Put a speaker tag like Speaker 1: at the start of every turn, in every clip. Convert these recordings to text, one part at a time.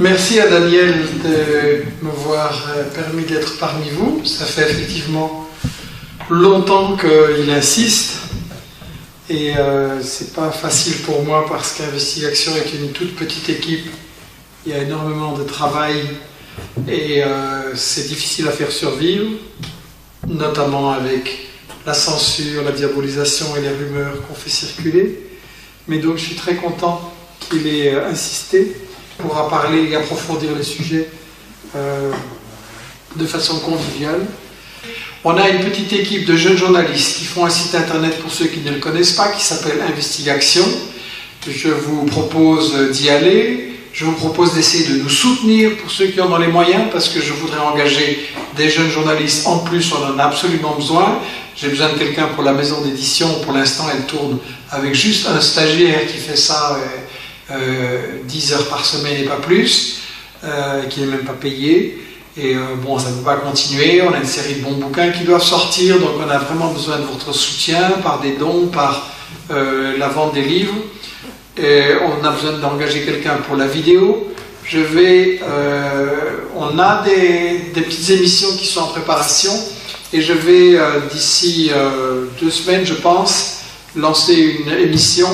Speaker 1: Merci à Daniel de m'avoir permis d'être parmi vous. Ça fait effectivement longtemps qu'il insiste et c'est pas facile pour moi parce qu'Investigation est une toute petite équipe. Il y a énormément de travail et c'est difficile à faire survivre, notamment avec la censure, la diabolisation et les rumeurs qu'on fait circuler. Mais donc je suis très content qu'il ait insisté. On pourra parler et approfondir les sujets de façon conviviale. On a une petite équipe de jeunes journalistes qui font un site internet pour ceux qui ne le connaissent pas, qui s'appelle Investigation. Je vous propose d'y aller. Je vous propose d'essayer de nous soutenir pour ceux qui en ont les moyens, parce que je voudrais engager des jeunes journalistes. En plus, on en a absolument besoin. J'ai besoin de quelqu'un pour la maison d'édition. Pour l'instant, elle tourne avec juste un stagiaire qui fait ça 10 heures par semaine et pas plus, qui n'est même pas payé. Et bon, ça ne peut pas continuer. On a une série de bons bouquins qui doivent sortir, donc on a vraiment besoin de votre soutien par des dons, par la vente des livres. Et on a besoin d'engager quelqu'un pour la vidéo. On a des petites émissions qui sont en préparation et je vais d'ici 2 semaines, je pense, lancer une émission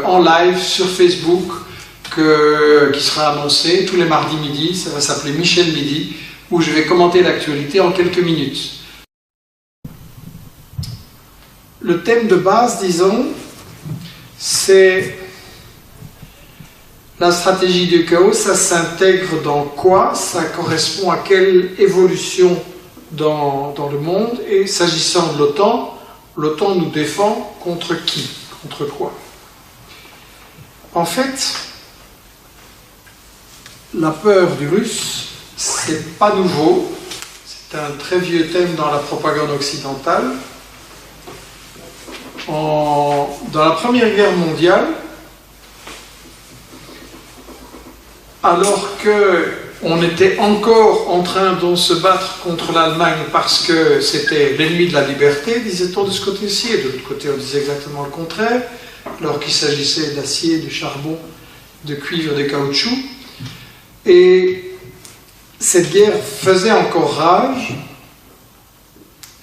Speaker 1: en live sur Facebook qui sera annoncée tous les mardis midi. Ça va s'appeler Michel Midi, où je vais commenter l'actualité en quelques minutes. Le thème de base, disons, c'est la stratégie du chaos. Ça s'intègre dans quoi? Ça correspond à quelle évolution dans le monde? Et s'agissant de l'OTAN, l'OTAN nous défend contre qui? Contre quoi? En fait, la peur du russe, c'est pas nouveau. C'est un très vieux thème dans la propagande occidentale. Dans la Première Guerre mondiale, alors qu'on était encore en train de se battre contre l'Allemagne parce que c'était l'ennemi de la liberté, disait-on de ce côté-ci, et de l'autre côté on disait exactement le contraire, alors qu'il s'agissait d'acier, de charbon, de cuivre, de caoutchouc. Et cette guerre faisait encore rage,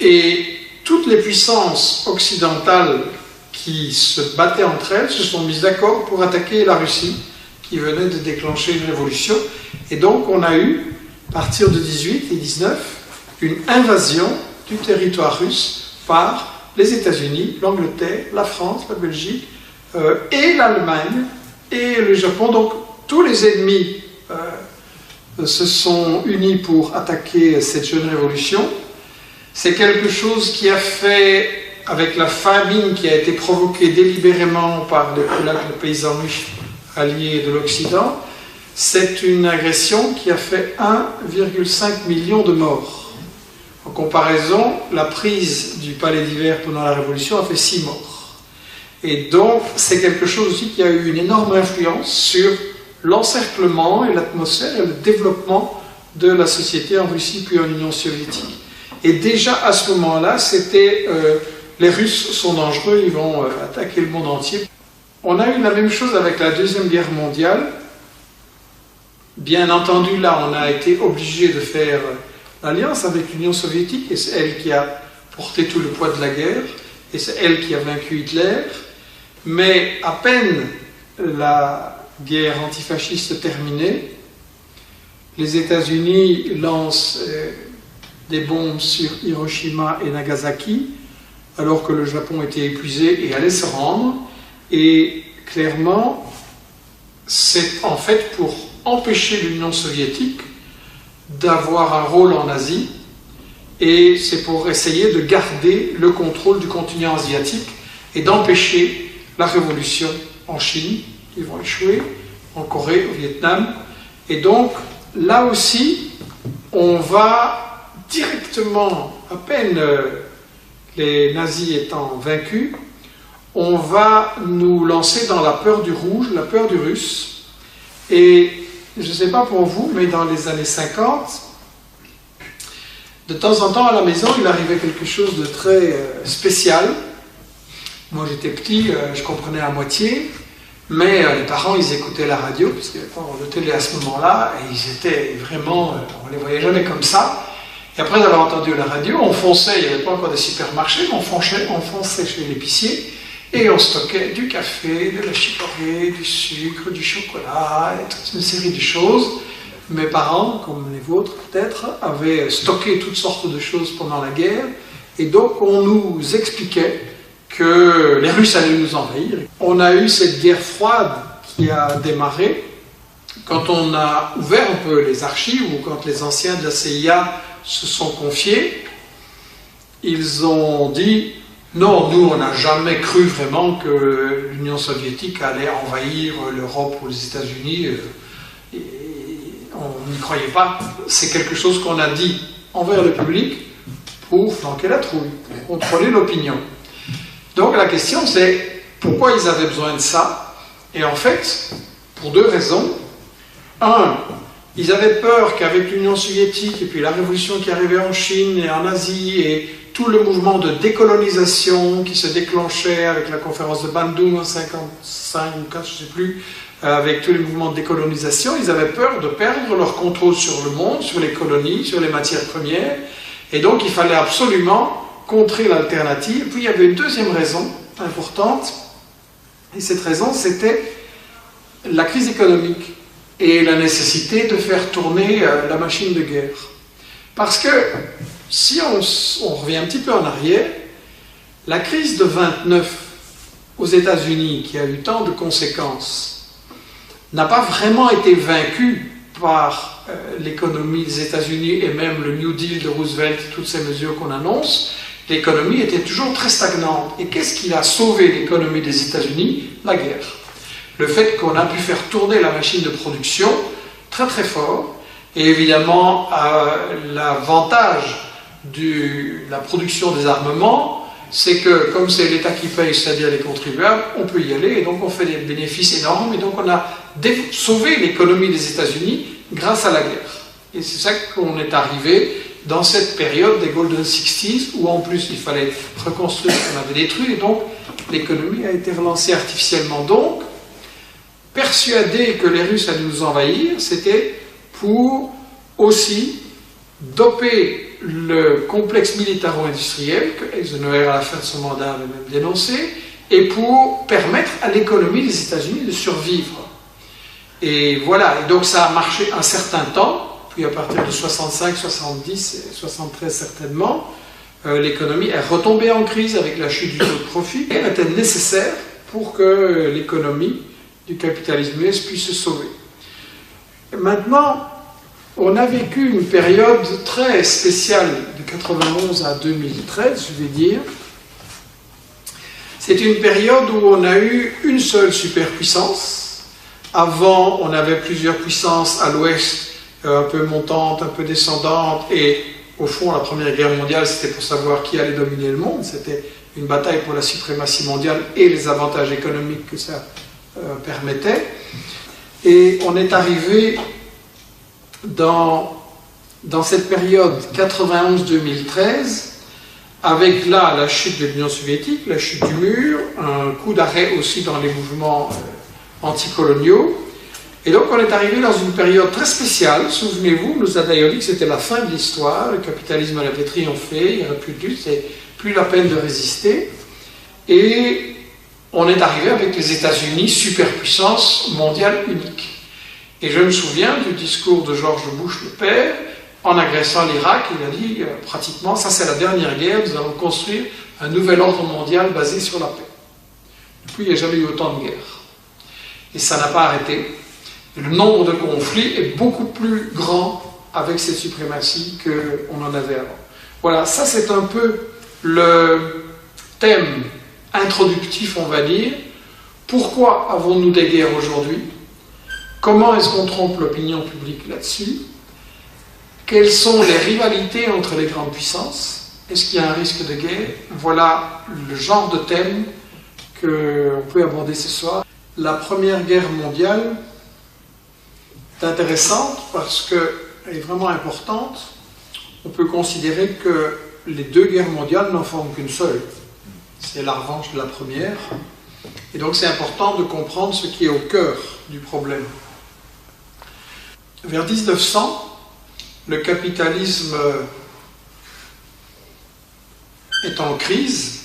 Speaker 1: et toutes les puissances occidentales qui se battaient entre elles se sont mises d'accord pour attaquer la Russie, qui venait de déclencher une révolution. Et donc on a eu, à partir de 18 et 19, une invasion du territoire russe par les États-Unis, l'Angleterre, la France, la Belgique, et l'Allemagne, et le Japon. Donc tous les ennemis se sont unis pour attaquer cette jeune révolution. C'est quelque chose qui a fait, avec la famine qui a été provoquée délibérément par les paysans riches alliés de l'Occident, c'est une agression qui a fait 1,5 million de morts. En comparaison, la prise du palais d'hiver pendant la Révolution a fait 6 morts. Et donc, c'est quelque chose aussi qui a eu une énorme influence sur l'encerclement et l'atmosphère et le développement de la société en Russie puis en Union soviétique. Et déjà à ce moment-là, c'était les Russes sont dangereux, ils vont attaquer le monde entier. On a eu la même chose avec la Deuxième Guerre mondiale. Bien entendu, là, on a été obligé de faire l'alliance avec l'Union soviétique, et c'est elle qui a porté tout le poids de la guerre, et c'est elle qui a vaincu Hitler. Mais à peine la guerre antifasciste terminée, les États-Unis lancent des bombes sur Hiroshima et Nagasaki, alors que le Japon était épuisé et allait se rendre. Et clairement, c'est en fait pour empêcher l'Union soviétique d'avoir un rôle en Asie, et c'est pour essayer de garder le contrôle du continent asiatique et d'empêcher la révolution en Chine, qui vont échouer, en Corée, au Vietnam. Et donc, là aussi, on va directement, à peine les nazis étant vaincus, on va nous lancer dans la peur du rouge, la peur du russe. Et je ne sais pas pour vous, mais dans les années 50, de temps en temps à la maison, il arrivait quelque chose de très spécial. Moi j'étais petit, je comprenais à moitié, Mais les parents, ils écoutaient la radio, parce qu'il n'y avait pas de télé à ce moment-là, et ils étaient vraiment, on les voyait jamais comme ça. Et après avoir entendu la radio, on fonçait, il n'y avait pas encore des supermarchés, mais on fonçait chez l'épicier, et on stockait du café, de la chicorée, du sucre, du chocolat, et toute une série de choses. Mes parents, comme les vôtres peut-être, avaient stocké toutes sortes de choses pendant la guerre, et donc on nous expliquait que les Russes allaient nous envahir. On a eu cette guerre froide qui a démarré quand on a ouvert un peu les archives, ou quand les anciens de la CIA se sont confiés. Ils ont dit « Non, nous, on n'a jamais cru vraiment que l'Union soviétique allait envahir l'Europe ou les États-Unis. On n'y croyait pas. C'est quelque chose qu'on a dit envers le public pour flanquer la trouille, pour contrôler l'opinion. » Donc la question c'est pourquoi ils avaient besoin de ça? Et en fait, pour deux raisons. Un, ils avaient peur qu'avec l'Union soviétique et puis la révolution qui arrivait en Chine et en Asie et tout le mouvement de décolonisation qui se déclenchait avec la conférence de Bandung en 1955 ou 4, je ne sais plus, avec tous les mouvements de décolonisation, ils avaient peur de perdre leur contrôle sur le monde, sur les colonies, sur les matières premières, et donc il fallait absolument contrer l'alternative. Puis il y avait une deuxième raison importante, et cette raison c'était la crise économique et la nécessité de faire tourner la machine de guerre. Parce que si on revient un petit peu en arrière, la crise de 29 aux États-Unis, qui a eu tant de conséquences, n'a pas vraiment été vaincue par l'économie des États-Unis et même le New Deal de Roosevelt, toutes ces mesures qu'on annonce. L'économie était toujours très stagnante. Et qu'est-ce qui a sauvé l'économie des États-Unis? La guerre. Le fait qu'on a pu faire tourner la machine de production très très fort. Et évidemment, l'avantage de la production des armements, c'est que comme c'est l'État qui paye, c'est-à-dire les contribuables, on peut y aller et donc on fait des bénéfices énormes. Et donc on a sauvé l'économie des États-Unis grâce à la guerre. Et c'est ça qu'on est arrivé dans cette période des Golden 60s, où en plus il fallait reconstruire ce qu'on avait détruit, et donc l'économie a été relancée artificiellement. Donc, persuader que les Russes allaient nous envahir, c'était pour aussi doper le complexe militaro-industriel, que Eisenhower à la fin de son mandat avait même dénoncé, et pour permettre à l'économie des États-Unis de survivre. Et voilà, et donc ça a marché un certain temps. Puis à partir de 65, 70 et 73 certainement, l'économie est retombée en crise avec la chute du taux de profit. Elle était nécessaire pour que l'économie du capitalisme US puisse se sauver. Et maintenant, on a vécu une période très spéciale de 91 à 2013, je vais dire. C'est une période où on a eu une seule superpuissance. Avant, on avait plusieurs puissances à l'ouest, un peu montante, un peu descendante, et au fond, la Première Guerre mondiale, c'était pour savoir qui allait dominer le monde. C'était une bataille pour la suprématie mondiale et les avantages économiques que ça permettait. Et on est arrivé dans cette période 91-2013, avec là la chute de l'Union soviétique, la chute du mur, un coup d'arrêt aussi dans les mouvements anticoloniaux. Et donc on est arrivé dans une période très spéciale. Souvenez-vous, nous a d'ailleurs dit que c'était la fin de l'histoire, le capitalisme avait triomphé, il n'y aurait plus de lutte, c'est plus la peine de résister. Et on est arrivé avec les États-Unis, superpuissance mondiale unique. Et je me souviens du discours de George Bush le père, en agressant l'Irak, il a dit pratiquement, ça c'est la dernière guerre, nous allons construire un nouvel ordre mondial basé sur la paix. Depuis, il n'y a jamais eu autant de guerres. Et ça n'a pas arrêté. Le nombre de conflits est beaucoup plus grand avec cette suprématie qu'on en avait avant. Voilà, ça c'est un peu le thème introductif, on va dire. Pourquoi avons-nous des guerres aujourd'hui? Comment est-ce qu'on trompe l'opinion publique là-dessus? Quelles sont les rivalités entre les grandes puissances? Est-ce qu'il y a un risque de guerre? Voilà le genre de thème qu'on peut aborder ce soir. La Première Guerre mondiale est intéressante parce qu'elle est vraiment importante. On peut considérer que les deux guerres mondiales n'en forment qu'une seule. C'est la revanche de la première. Et donc c'est important de comprendre ce qui est au cœur du problème. Vers 1900, le capitalisme est en crise.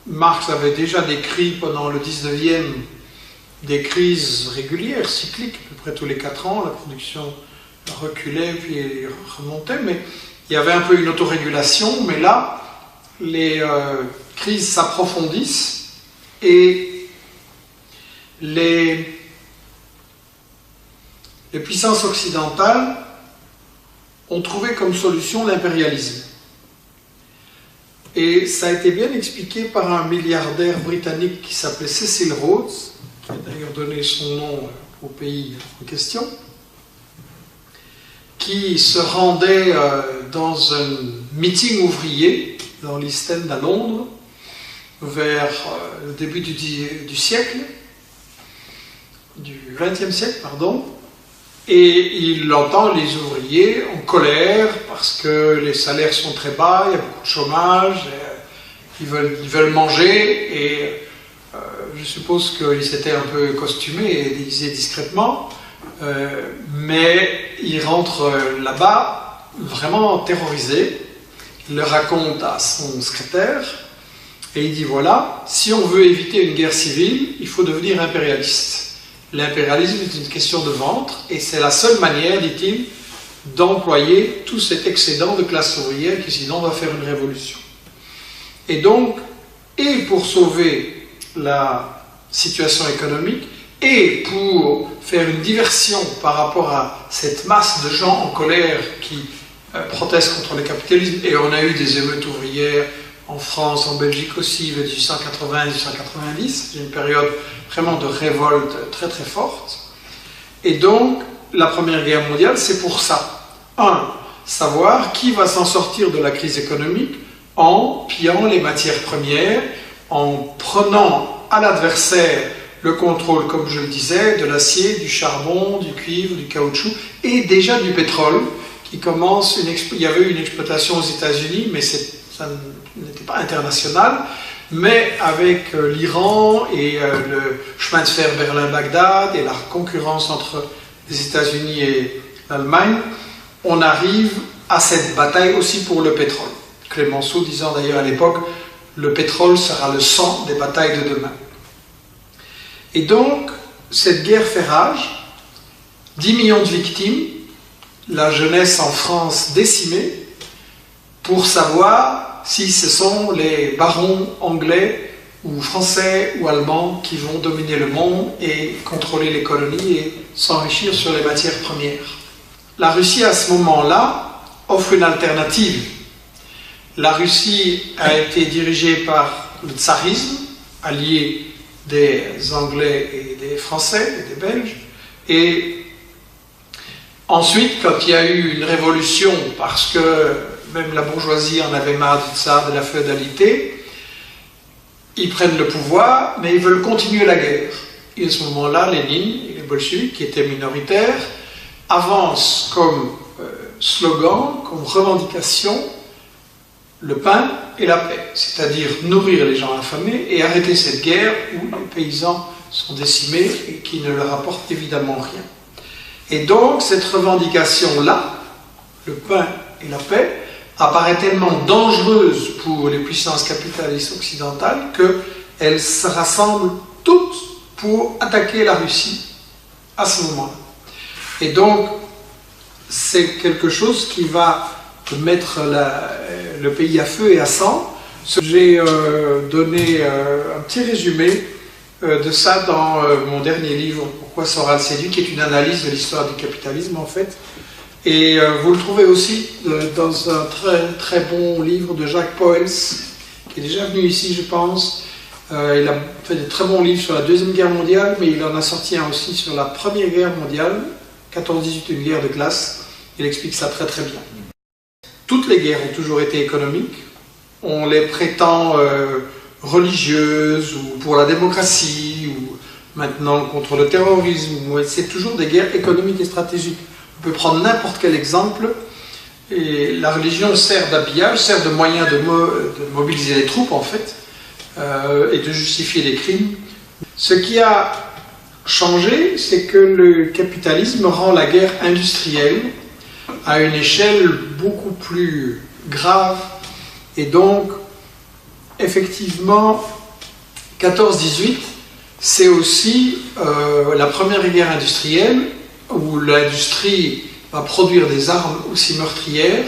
Speaker 1: Marx avait déjà décrit pendant le 19e des crises régulières, cycliques, à peu près tous les 4 ans, la production reculait puis remontait, mais il y avait un peu une autorégulation, mais là, les crises s'approfondissent et les puissances occidentales ont trouvé comme solution l'impérialisme. Et ça a été bien expliqué par un milliardaire britannique qui s'appelait Cecil Rhodes, qui a d'ailleurs donné son nom au pays en question, qui se rendait dans un meeting ouvrier dans l'East End à Londres vers le début du siècle, du XXe siècle, pardon, et il entend les ouvriers en colère parce que les salaires sont très bas, il y a beaucoup de chômage, ils veulent manger, et je suppose qu'ils s'étaient un peu costumés et déguisés discrètement, mais il rentre là-bas vraiment terrorisé. Il le raconte à son secrétaire et il dit voilà, si on veut éviter une guerre civile, il faut devenir impérialiste. L'impérialisme est une question de ventre et c'est la seule manière, dit-il, d'employer tout cet excédent de classe ouvrière qui sinon va faire une révolution. Et donc, et pour sauver la situation économique et pour faire une diversion par rapport à cette masse de gens en colère qui protestent contre le capitalisme, et on a eu des émeutes ouvrières en France, en Belgique aussi, 1880-1890, c'est une période vraiment de révolte très très forte. Et donc, la Première Guerre mondiale, c'est pour ça. Savoir qui va s'en sortir de la crise économique en pillant les matières premières, en prenant à l'adversaire le contrôle, comme je le disais, de l'acier, du charbon, du cuivre, du caoutchouc et déjà du pétrole qui commence. Il y avait eu une exploitation aux États-Unis, mais ça n'était pas international. Mais avec l'Iran et le chemin de fer Berlin-Bagdad et la concurrence entre les États-Unis et l'Allemagne, on arrive à cette bataille aussi pour le pétrole. Clémenceau disant d'ailleurs à l'époque, le pétrole sera le sang des batailles de demain. Et donc, cette guerre fait rage, 10 millions de victimes, la jeunesse en France décimée, pour savoir si ce sont les barons anglais ou français ou allemands qui vont dominer le monde et contrôler les colonies et s'enrichir sur les matières premières. La Russie, à ce moment-là, offre une alternative. La Russie a été dirigée par le tsarisme, allié des Anglais et des Français et des Belges, et ensuite, quand il y a eu une révolution, parce que même la bourgeoisie en avait marre de ça, de la féodalité, ils prennent le pouvoir, mais ils veulent continuer la guerre. Et à ce moment-là, Lénine et les bolcheviks, qui étaient minoritaires, avancent comme slogan, comme revendication, le pain et la paix, c'est-à-dire nourrir les gens affamés et arrêter cette guerre où les paysans sont décimés et qui ne leur apportent évidemment rien. Et donc, cette revendication-là, le pain et la paix, apparaît tellement dangereuse pour les puissances capitalistes occidentales qu'elles se rassemblent toutes pour attaquer la Russie à ce moment-là. Et donc, c'est quelque chose qui va mettre le pays à feu et à sang. J'ai donné un petit résumé de ça dans mon dernier livre, Pourquoi Soral séduit, qui est une analyse de l'histoire du capitalisme en fait. Et vous le trouvez aussi dans un très très bon livre de Jacques Poels, qui est déjà venu ici, je pense. Il a fait des très bons livres sur la Deuxième Guerre mondiale, mais il en a sorti un aussi sur la Première Guerre mondiale, 14-18, une guerre de classe. Il explique ça très très bien. Toutes les guerres ont toujours été économiques. On les prétend religieuses ou pour la démocratie ou maintenant contre le terrorisme. C'est toujours des guerres économiques et stratégiques. On peut prendre n'importe quel exemple. Et la religion sert d'habillage, sert de moyen de mobiliser les troupes en fait. et de justifier les crimes. Ce qui a changé, c'est que le capitalisme rend la guerre industrielle à une échelle beaucoup plus grave, et donc effectivement 14-18 c'est aussi la première guerre industrielle où l'industrie va produire des armes aussi meurtrières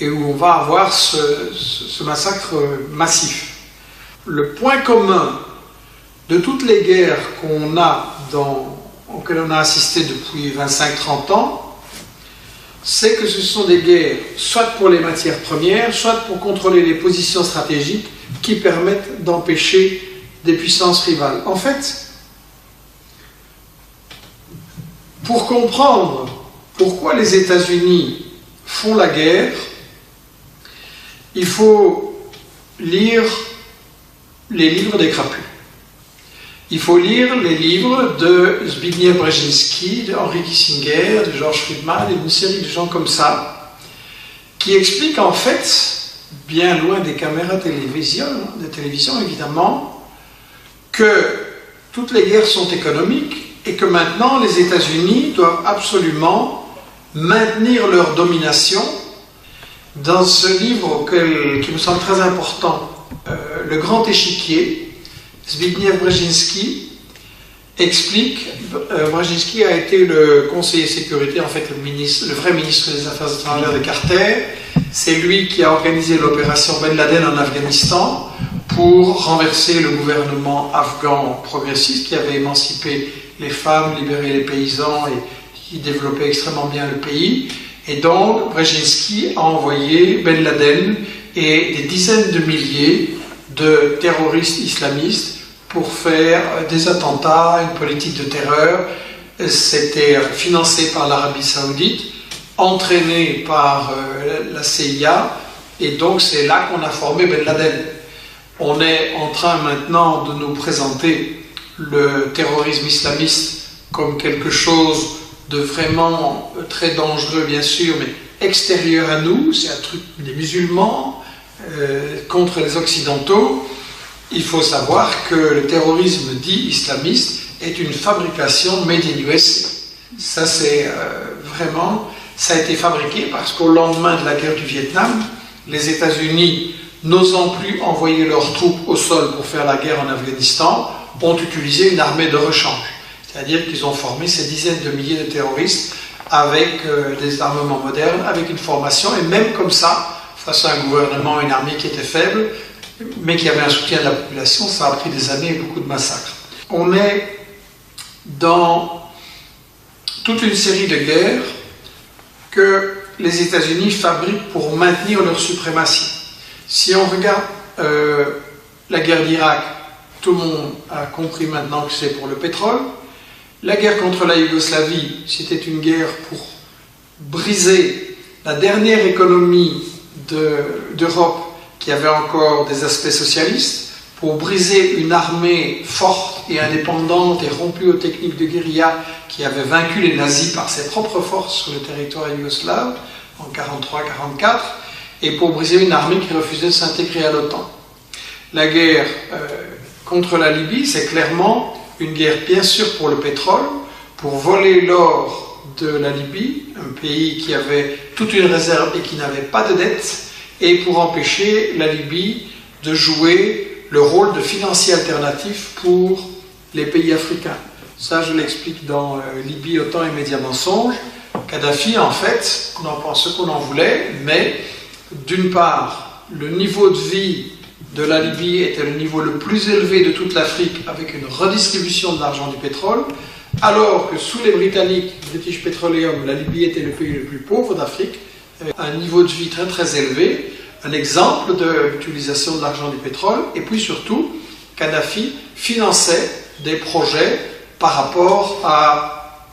Speaker 1: et où on va avoir ce massacre massif. Le point commun de toutes les guerres auxquelles on a assisté depuis 25-30 ans, c'est que ce sont des guerres soit pour les matières premières, soit pour contrôler les positions stratégiques qui permettent d'empêcher des puissances rivales. En fait, pour comprendre pourquoi les États-Unis font la guerre, il faut lire les livres des crapus. Il faut lire les livres de Zbigniew Brzezinski, de Henry Kissinger, de George Friedman et d'une série de gens comme ça, qui expliquent en fait, bien loin des caméras de télévision évidemment, que toutes les guerres sont économiques et que maintenant les États-Unis doivent absolument maintenir leur domination. Dans ce livre qui me semble très important, Le Grand Échiquier, Zbigniew Brzezinski explique, Brzezinski a été le conseiller sécurité, en fait le vrai ministre des Affaires étrangères de Carter. C'est lui qui a organisé l'opération Ben Laden en Afghanistan pour renverser le gouvernement afghan progressiste qui avait émancipé les femmes, libéré les paysans et qui développait extrêmement bien le pays. Et donc Brzezinski a envoyé Ben Laden et des dizaines de milliers de terroristes islamistes pour faire des attentats, une politique de terreur. C'était financé par l'Arabie Saoudite, entraîné par la CIA, et donc c'est là qu'on a formé Ben Laden. On est en train maintenant de nous présenter le terrorisme islamiste comme quelque chose de vraiment très dangereux, bien sûr, mais extérieur à nous. C'est un truc des musulmans contre les occidentaux. Il faut savoir que le terrorisme dit islamiste est une fabrication made in USA. Ça, c'est vraiment, ça a été fabriqué parce qu'au lendemain de la guerre du Vietnam, les États-Unis, n'osant plus envoyer leurs troupes au sol pour faire la guerre en Afghanistan, ont utilisé une armée de rechange. C'est-à-dire qu'ils ont formé ces dizaines de milliers de terroristes avec des armements modernes, avec une formation, et même comme ça, face à un gouvernement, une armée qui était faible, mais qui avait un soutien de la population, ça a pris des années et beaucoup de massacres. On est dans toute une série de guerres que les États-Unis fabriquent pour maintenir leur suprématie. Si on regarde la guerre d'Irak, tout le monde a compris maintenant que c'est pour le pétrole. La guerre contre la Yougoslavie, c'était une guerre pour briser la dernière économie d'Europe qui avait encore des aspects socialistes, pour briser une armée forte et indépendante et rompue aux techniques de guérilla qui avait vaincu les nazis par ses propres forces sur le territoire yougoslave en 1943-1944, et pour briser une armée qui refusait de s'intégrer à l'OTAN. La guerre contre la Libye, c'est clairement une guerre bien sûr pour le pétrole, pour voler l'or de la Libye, un pays qui avait toute une réserve et qui n'avait pas de dette, et pour empêcher la Libye de jouer le rôle de financier alternatif pour les pays africains. Ça, je l'explique dans Libye, OTAN et Médias Mensonges. Kadhafi, en fait, on en pense ce qu'on en voulait, mais d'une part, le niveau de vie de la Libye était le niveau le plus élevé de toute l'Afrique, avec une redistribution de l'argent du pétrole, alors que sous les Britanniques, British Petroleum, la Libye était le pays le plus pauvre d'Afrique, avec un niveau de vie très très élevé, un exemple de l'utilisation de l'argent du pétrole. Et puis surtout, Kadhafi finançait des projets par rapport à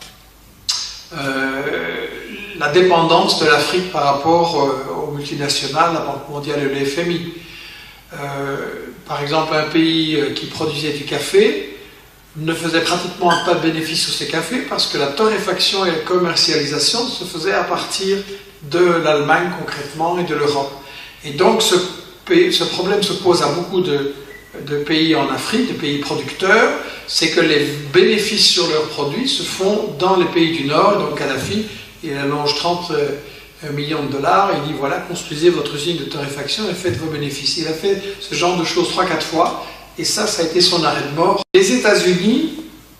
Speaker 1: la dépendance de l'Afrique par rapport aux multinationales, la Banque mondiale et le FMI. Par exemple, un pays qui produisait du café ne faisait pratiquement pas de bénéfice sur ces cafés parce que la torréfaction et la commercialisation se faisaient à partir de l'Allemagne concrètement et de l'Europe. Et donc ce problème se pose à beaucoup de de pays en Afrique, de pays producteurs, c'est que les bénéfices sur leurs produits se font dans les pays du Nord. Donc Kadhafi, il allonge 30 millions de dollars, et il dit voilà, construisez votre usine de torréfaction et faites vos bénéfices. Il a fait ce genre de choses 3-4 fois, et ça a été son arrêt de mort. Les États-Unis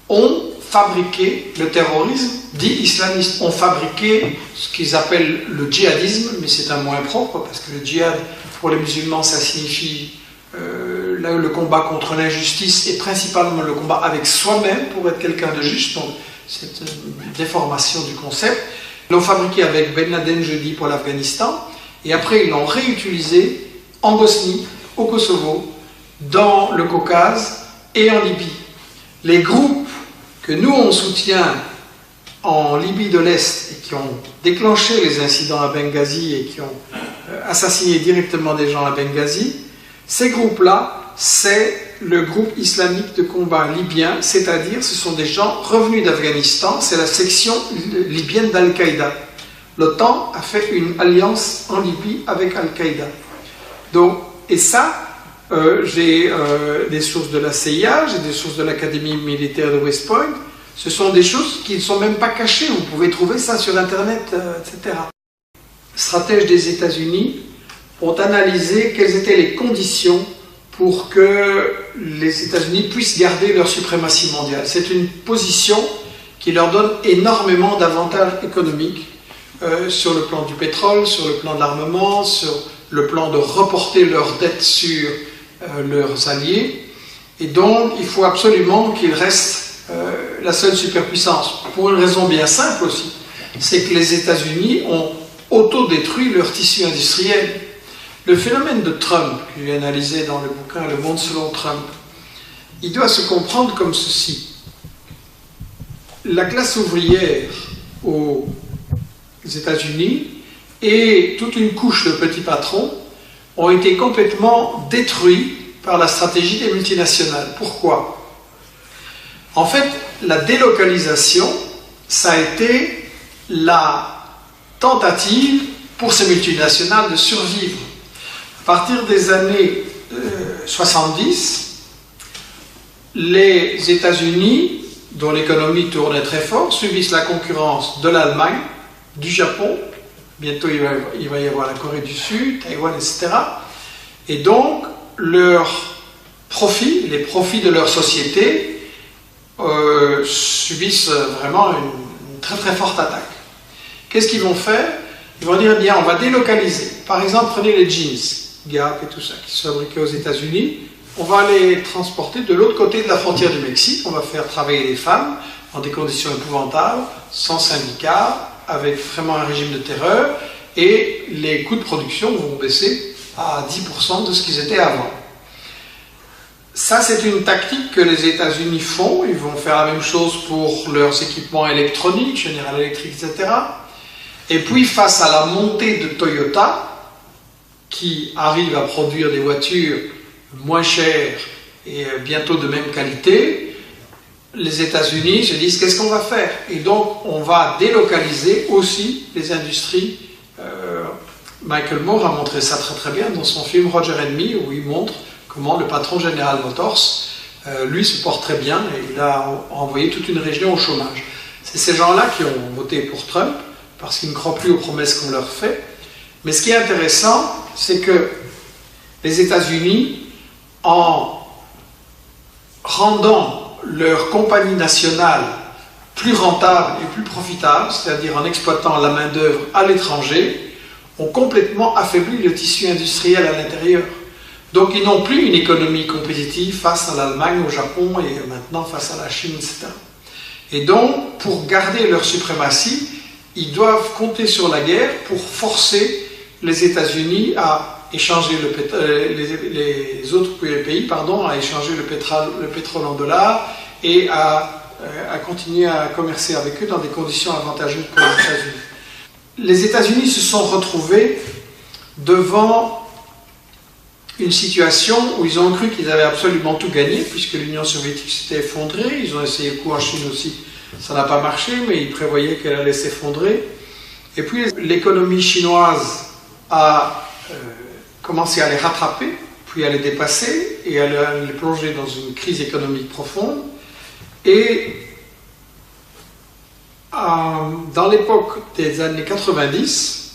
Speaker 1: ont fabriqué le terrorisme dit islamiste, ont fabriqué ce qu'ils appellent le djihadisme, mais c'est un mot impropre, parce que le djihad, pour les musulmans, ça signifie le combat contre l'injustice, et principalement le combat avec soi-même pour être quelqu'un de juste. Donc c'est une déformation du concept. Ils l'ont fabriqué avec Ben Laden, je dis, pour l'Afghanistan, et après ils l'ont réutilisé en Bosnie, au Kosovo, dans le Caucase et en Libye. Les groupes que nous on soutient en Libye de l'Est et qui ont déclenché les incidents à Benghazi et qui ont assassiné directement des gens à Benghazi, ces groupes-là, c'est le groupe islamique de combat libyen, c'est-à-dire ce sont des gens revenus d'Afghanistan, c'est la section libyenne d'Al-Qaïda. L'OTAN a fait une alliance en Libye avec Al-Qaïda. Donc, et ça, j'ai des sources de la CIA, j'ai des sources de l'Académie militaire de West Point. Ce sont des choses qui ne sont même pas cachées, vous pouvez trouver ça sur Internet, etc. Les stratèges des États-Unis ont analysé quelles étaient les conditions pour que les États-Unis puissent garder leur suprématie mondiale. C'est une position qui leur donne énormément d'avantages économiques sur le plan du pétrole, sur le plan de l'armement, sur le plan de reporter leurs dettes sur leurs alliés. Et donc, il faut absolument qu'ils restent la seule superpuissance. Pour une raison bien simple aussi, c'est que les États-Unis ont autodétruit leur tissu industriel. Le phénomène de Trump, que j'ai analysé dans le bouquin Le Monde selon Trump, il doit se comprendre comme ceci. La classe ouvrière aux États-Unis et toute une couche de petits patrons ont été complètement détruits par la stratégie des multinationales. Pourquoi ? En fait, la délocalisation, ça a été la tentative pour ces multinationales de survivre. À partir des années 70, les États-Unis, dont l'économie tournait très fort, subissent la concurrence de l'Allemagne, du Japon, bientôt il va y avoir la Corée du Sud, Taïwan, etc. Et donc, leurs profits, les profits de leur société, subissent vraiment une très très forte attaque. Qu'est-ce qu'ils vont faire? Ils vont dire, bien, on va délocaliser. Par exemple, prenez les jeans, Gap et tout ça, qui sont fabriqués aux États-Unis. On va les transporter de l'autre côté de la frontière du Mexique. On va faire travailler les femmes dans des conditions épouvantables, sans syndicats, avec vraiment un régime de terreur, et les coûts de production vont baisser à 10% de ce qu'ils étaient avant. Ça, c'est une tactique que les États-Unis font. Ils vont faire la même chose pour leurs équipements électroniques, General Electric, etc. Et puis, face à la montée de Toyota, qui arrive à produire des voitures moins chères et bientôt de même qualité, les États-Unis se disent qu'est-ce qu'on va faire? Et donc, on va délocaliser aussi les industries. Michael Moore a montré ça très très bien dans son film Roger and Me, où il montre comment le patron General Motors, lui, se porte très bien et il a envoyé toute une région au chômage. C'est ces gens-là qui ont voté pour Trump, parce qu'ils ne croient plus aux promesses qu'on leur fait. Mais ce qui est intéressant, c'est que les États-Unis, en rendant leur compagnie nationale plus rentable et plus profitable, c'est-à-dire en exploitant la main-d'œuvre à l'étranger, ont complètement affaibli le tissu industriel à l'intérieur. Donc ils n'ont plus une économie compétitive face à l'Allemagne, au Japon et maintenant face à la Chine, etc. Et donc, pour garder leur suprématie, ils doivent compter sur la guerre pour forcer les États-Unis à échanger les autres pays à échanger le pétrole en dollars et à continuer à commercer avec eux dans des conditions avantageuses pour les États-Unis. Les États-Unis se sont retrouvés devant une situation où ils ont cru qu'ils avaient absolument tout gagné, puisque l'Union soviétique s'était effondrée. Ils ont essayé le coup en Chine aussi, ça n'a pas marché, mais ils prévoyaient qu'elle allait s'effondrer. Et puis l'économie chinoise a commencé à les rattraper puis à les dépasser et à les plonger dans une crise économique profonde. Et dans l'époque des années 90,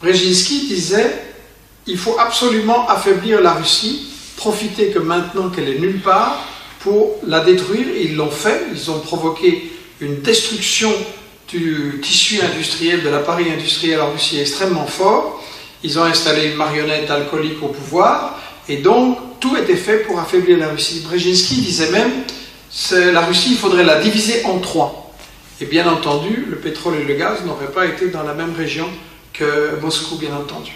Speaker 1: Brzezinski disait « Il faut absolument affaiblir la Russie, profiter que maintenant qu'elle est nulle part pour la détruire. » Et ils l'ont fait, ils ont provoqué une destruction du tissu industriel, de l'appareil industriel en Russie extrêmement fort. Ils ont installé une marionnette alcoolique au pouvoir, et donc tout était fait pour affaiblir la Russie. Brzezinski disait même la Russie, il faudrait la diviser en trois. Et bien entendu, le pétrole et le gaz n'auraient pas été dans la même région que Moscou, bien entendu.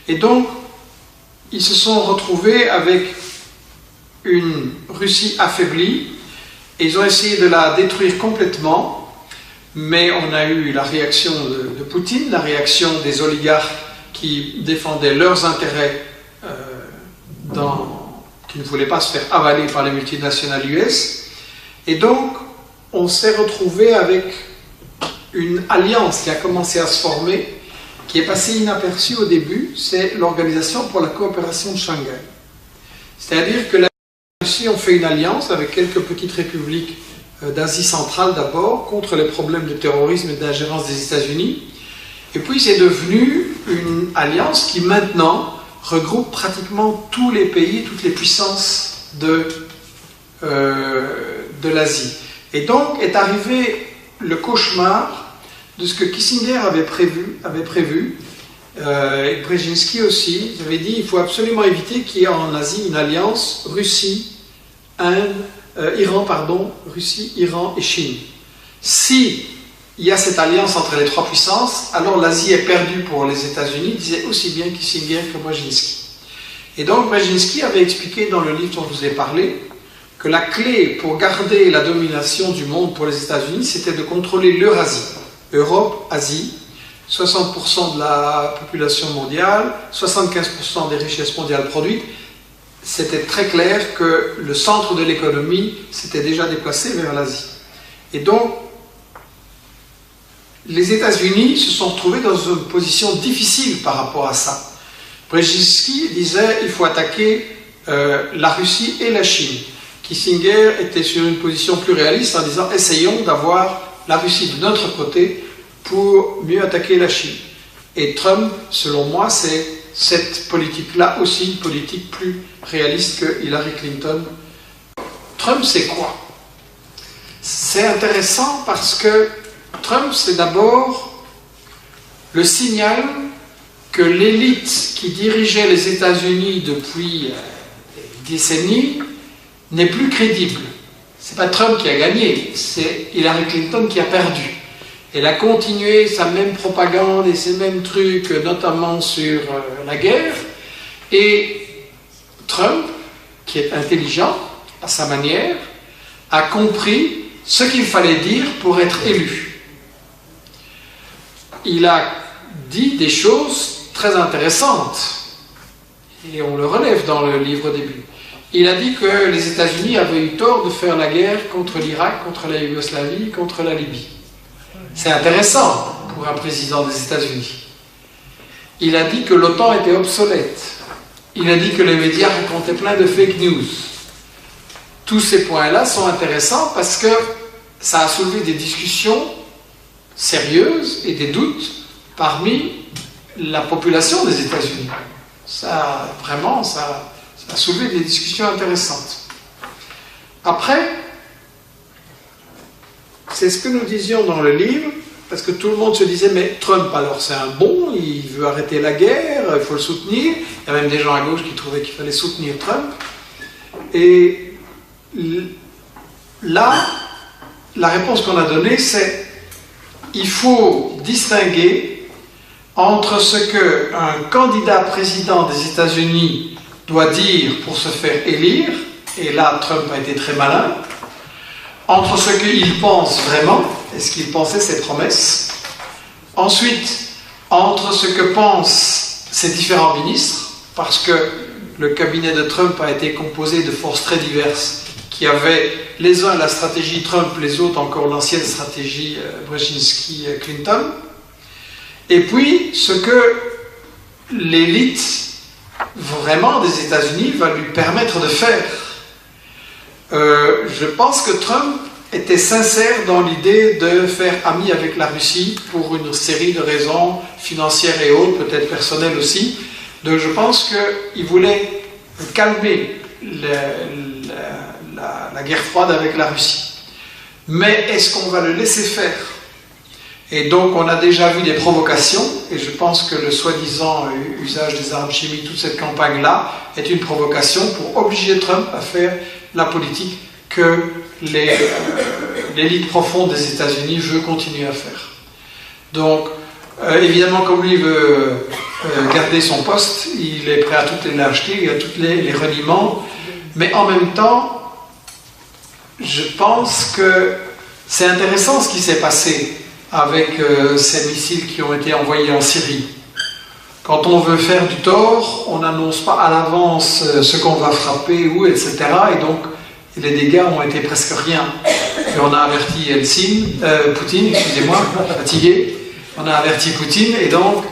Speaker 1: Et donc, ils se sont retrouvés avec une Russie affaiblie, et ils ont essayé de la détruire complètement, mais on a eu la réaction de Poutine, la réaction des oligarques qui défendaient leurs intérêts, qui ne voulaient pas se faire avaler par les multinationales US. Et donc, on s'est retrouvé avec une alliance qui a commencé à se former, qui est passée inaperçue au début, c'est l'Organisation pour la coopération de Shanghai. C'est-à-dire que la Russie ont fait une alliance avec quelques petites républiques d'Asie centrale d'abord, contre les problèmes de terrorisme et d'ingérence des États-Unis. Et puis c'est devenu une alliance qui maintenant regroupe pratiquement tous les pays, toutes les puissances de l'Asie. Et donc est arrivé le cauchemar de ce que Kissinger avait prévu, et Brzezinski aussi. Ils avaient dit qu'il faut absolument éviter qu'il y ait en Asie une alliance Russie, Russie, Iran et Chine. Si il y a cette alliance entre les trois puissances, alors l'Asie est perdue pour les États-Unis, disait aussi bien Kissinger que Brzezinski. Et donc Brzezinski avait expliqué dans le livre dont je vous ai parlé que la clé pour garder la domination du monde pour les États-Unis, c'était de contrôler l'Eurasie. Europe, Asie, 60% de la population mondiale, 75% des richesses mondiales produites. C'était très clair que le centre de l'économie s'était déjà déplacé vers l'Asie. Et donc, les États-Unis se sont retrouvés dans une position difficile par rapport à ça. Brzezinski disait qu'il faut attaquer la Russie et la Chine. Kissinger était sur une position plus réaliste en disant essayons d'avoir la Russie de notre côté pour mieux attaquer la Chine. Et Trump, selon moi, c'est cette politique-là aussi, une politique plus réaliste que Hillary Clinton. Trump, c'est quoi? C'est intéressant parce que Trump, c'est d'abord le signal que l'élite qui dirigeait les États-Unis depuis des décennies n'est plus crédible. C'est pas Trump qui a gagné, c'est Hillary Clinton qui a perdu. Elle a continué sa même propagande et ses mêmes trucs, notamment sur la guerre. Et Trump, qui est intelligent à sa manière, a compris ce qu'il fallait dire pour être élu. Il a dit des choses très intéressantes, et on le relève dans le livre au début. Il a dit que les États-Unis avaient eu tort de faire la guerre contre l'Irak, contre la Yougoslavie, contre la Libye. C'est intéressant pour un président des États-Unis. Il a dit que l'OTAN était obsolète. Il a dit que les médias racontaient plein de fake news. Tous ces points-là sont intéressants parce que ça a soulevé des discussions sérieuses et des doutes parmi la population des États-Unis. Ça a soulevé des discussions intéressantes. Après, c'est ce que nous disions dans le livre, parce que tout le monde se disait, mais Trump, alors c'est un bon, il veut arrêter la guerre, il faut le soutenir. Il y a même des gens à gauche qui trouvaient qu'il fallait soutenir Trump. Et là, la réponse qu'on a donnée, c'est il faut distinguer entre ce qu'un candidat président des États-Unis doit dire pour se faire élire, et là Trump a été très malin, entre ce qu'il pense vraiment, et ce qu'il pensait ses promesses, ensuite entre ce que pensent ses différents ministres, parce que le cabinet de Trump a été composé de forces très diverses, qui avaient les uns la stratégie Trump, les autres encore l'ancienne stratégie Brzezinski-Clinton, et puis ce que l'élite vraiment des États-Unis va lui permettre de faire. Je pense que Trump était sincère dans l'idée de faire ami avec la Russie pour une série de raisons financières et autres, peut-être personnelles aussi. Donc je pense qu'il voulait calmer la guerre froide avec la Russie. Mais est-ce qu'on va le laisser faire? Et donc on a déjà vu des provocations, et je pense que le soi-disant usage des armes chimiques, toute cette campagne-là, est une provocation pour obliger Trump à faire la politique que l'élite profonde des États-Unis veut continuer à faire. Donc, évidemment, comme lui veut garder son poste, il est prêt à toutes les lâchetés, à tous les reniements, mais en même temps, je pense que c'est intéressant ce qui s'est passé avec ces missiles qui ont été envoyés en Syrie. Quand on veut faire du tort, on n'annonce pas à l'avance ce qu'on va frapper, où, etc. Et donc, les dégâts ont été presque rien. Et on a averti Poutine, excusez-moi, fatigué. On a averti Poutine, et donc,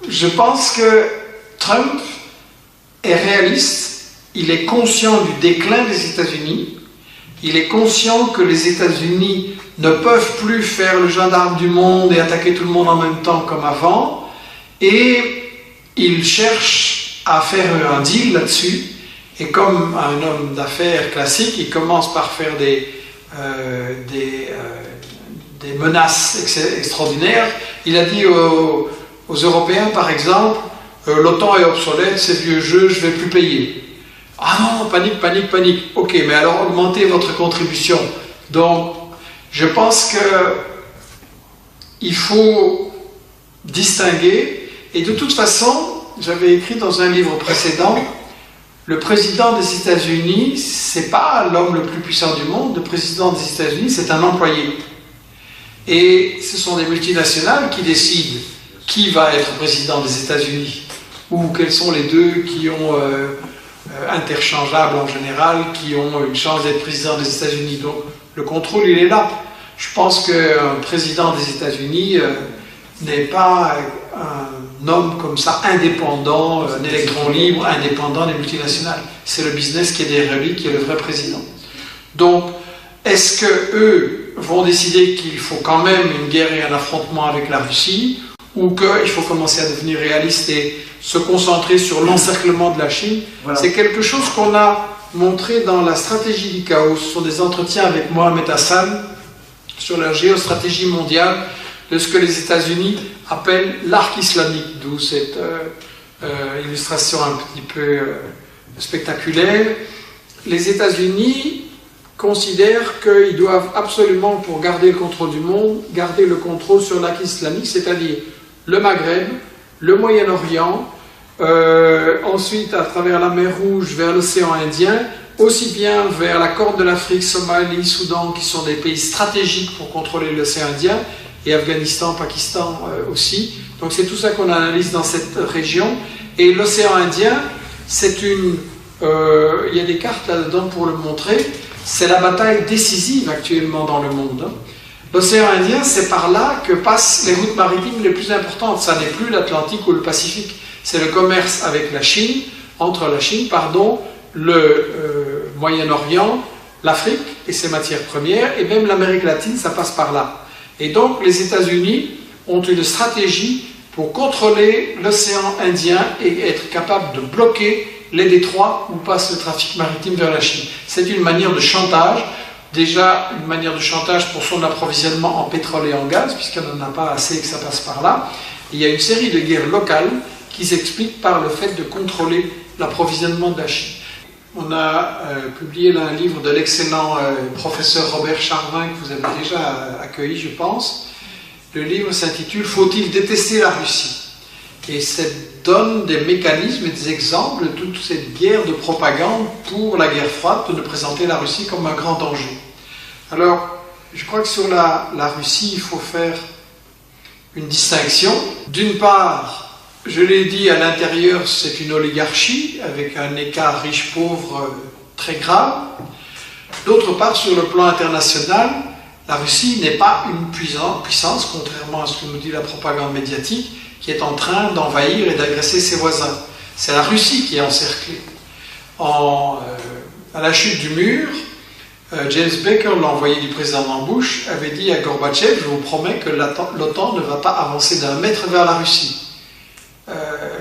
Speaker 1: je pense que Trump est réaliste. Il est conscient du déclin des États-Unis. Il est conscient que les États-Unis ne peuvent plus faire le gendarme du monde et attaquer tout le monde en même temps comme avant. Et il cherche à faire un deal là-dessus. Et comme un homme d'affaires classique, il commence par faire des menaces extraordinaires. Il a dit aux Européens, par exemple, l'OTAN est obsolète, c'est vieux jeu, je ne vais plus payer. Ah non, panique, panique, panique. Ok, mais alors augmentez votre contribution. Donc, je pense qu'il faut distinguer. Et de toute façon, j'avais écrit dans un livre précédent, le président des États-Unis, c'est pas l'homme le plus puissant du monde. Le président des États-Unis, c'est un employé. Et ce sont des multinationales qui décident qui va être président des États-Unis, ou quels sont les deux qui ont interchangeables en général, qui ont une chance d'être président des États-Unis. Donc le contrôle, il est là. Je pense qu'un président des États-Unis n'est pas un homme comme ça, indépendant, un électron libre, indépendant des multinationales. C'est le business qui est derrière lui, qui est le vrai président. Donc, est-ce qu'eux vont décider qu'il faut quand même une guerre et un affrontement avec la Russie, ou qu'il faut commencer à devenir réaliste et se concentrer sur l'encerclement de la Chine? Voilà. C'est quelque chose qu'on a montré dans la stratégie du chaos. Ce sont des entretiens avec Mohamed Hassan sur la géostratégie mondiale de ce que les États-Unis appellent l'arc islamique, d'où cette illustration un petit peu spectaculaire. Les États-Unis considèrent qu'ils doivent absolument, pour garder le contrôle du monde, garder le contrôle sur l'arc islamique, c'est-à-dire le Maghreb, le Moyen-Orient, ensuite à travers la mer Rouge vers l'océan Indien, aussi bien vers la Corne de l'Afrique, Somalie, Soudan, qui sont des pays stratégiques pour contrôler l'océan Indien, et Afghanistan, Pakistan aussi. Donc c'est tout ça qu'on analyse dans cette région. Et l'océan Indien, c'est une... il y a des cartes là-dedans pour le montrer. C'est la bataille décisive actuellement dans le monde. L'océan Indien, c'est par là que passent les routes maritimes les plus importantes. Ça n'est plus l'Atlantique ou le Pacifique. C'est le commerce avec la Chine, entre la Chine, pardon, le Moyen-Orient, l'Afrique et ses matières premières, et même l'Amérique latine, ça passe par là. Et donc les États-Unis ont une stratégie pour contrôler l'océan Indien et être capable de bloquer les détroits où passe le trafic maritime vers la Chine. C'est une manière de chantage, déjà une manière de chantage pour son approvisionnement en pétrole et en gaz, puisqu'elle n'en a pas assez et que ça passe par là. Et il y a une série de guerres locales qui s'expliquent par le fait de contrôler l'approvisionnement de la Chine. On a publié là un livre de l'excellent professeur Robert Charvin, que vous avez déjà accueilli, je pense. Le livre s'intitule « Faut-il détester la Russie ?» Et ça donne des mécanismes et des exemples de toute cette guerre de propagande pour la guerre froide, pour nous présenter la Russie comme un grand danger. Alors, je crois que sur la Russie, il faut faire une distinction. D'une part, je l'ai dit, à l'intérieur, c'est une oligarchie, avec un écart riche-pauvre très grave. D'autre part, sur le plan international, la Russie n'est pas une puissance, contrairement à ce que nous dit la propagande médiatique. qui est en train d'envahir et d'agresser ses voisins. C'est la Russie qui est encerclée. À la chute du mur, James Baker, l'envoyé du président Bush, avait dit à Gorbatchev: je vous promets que l'OTAN ne va pas avancer d'un mètre vers la Russie.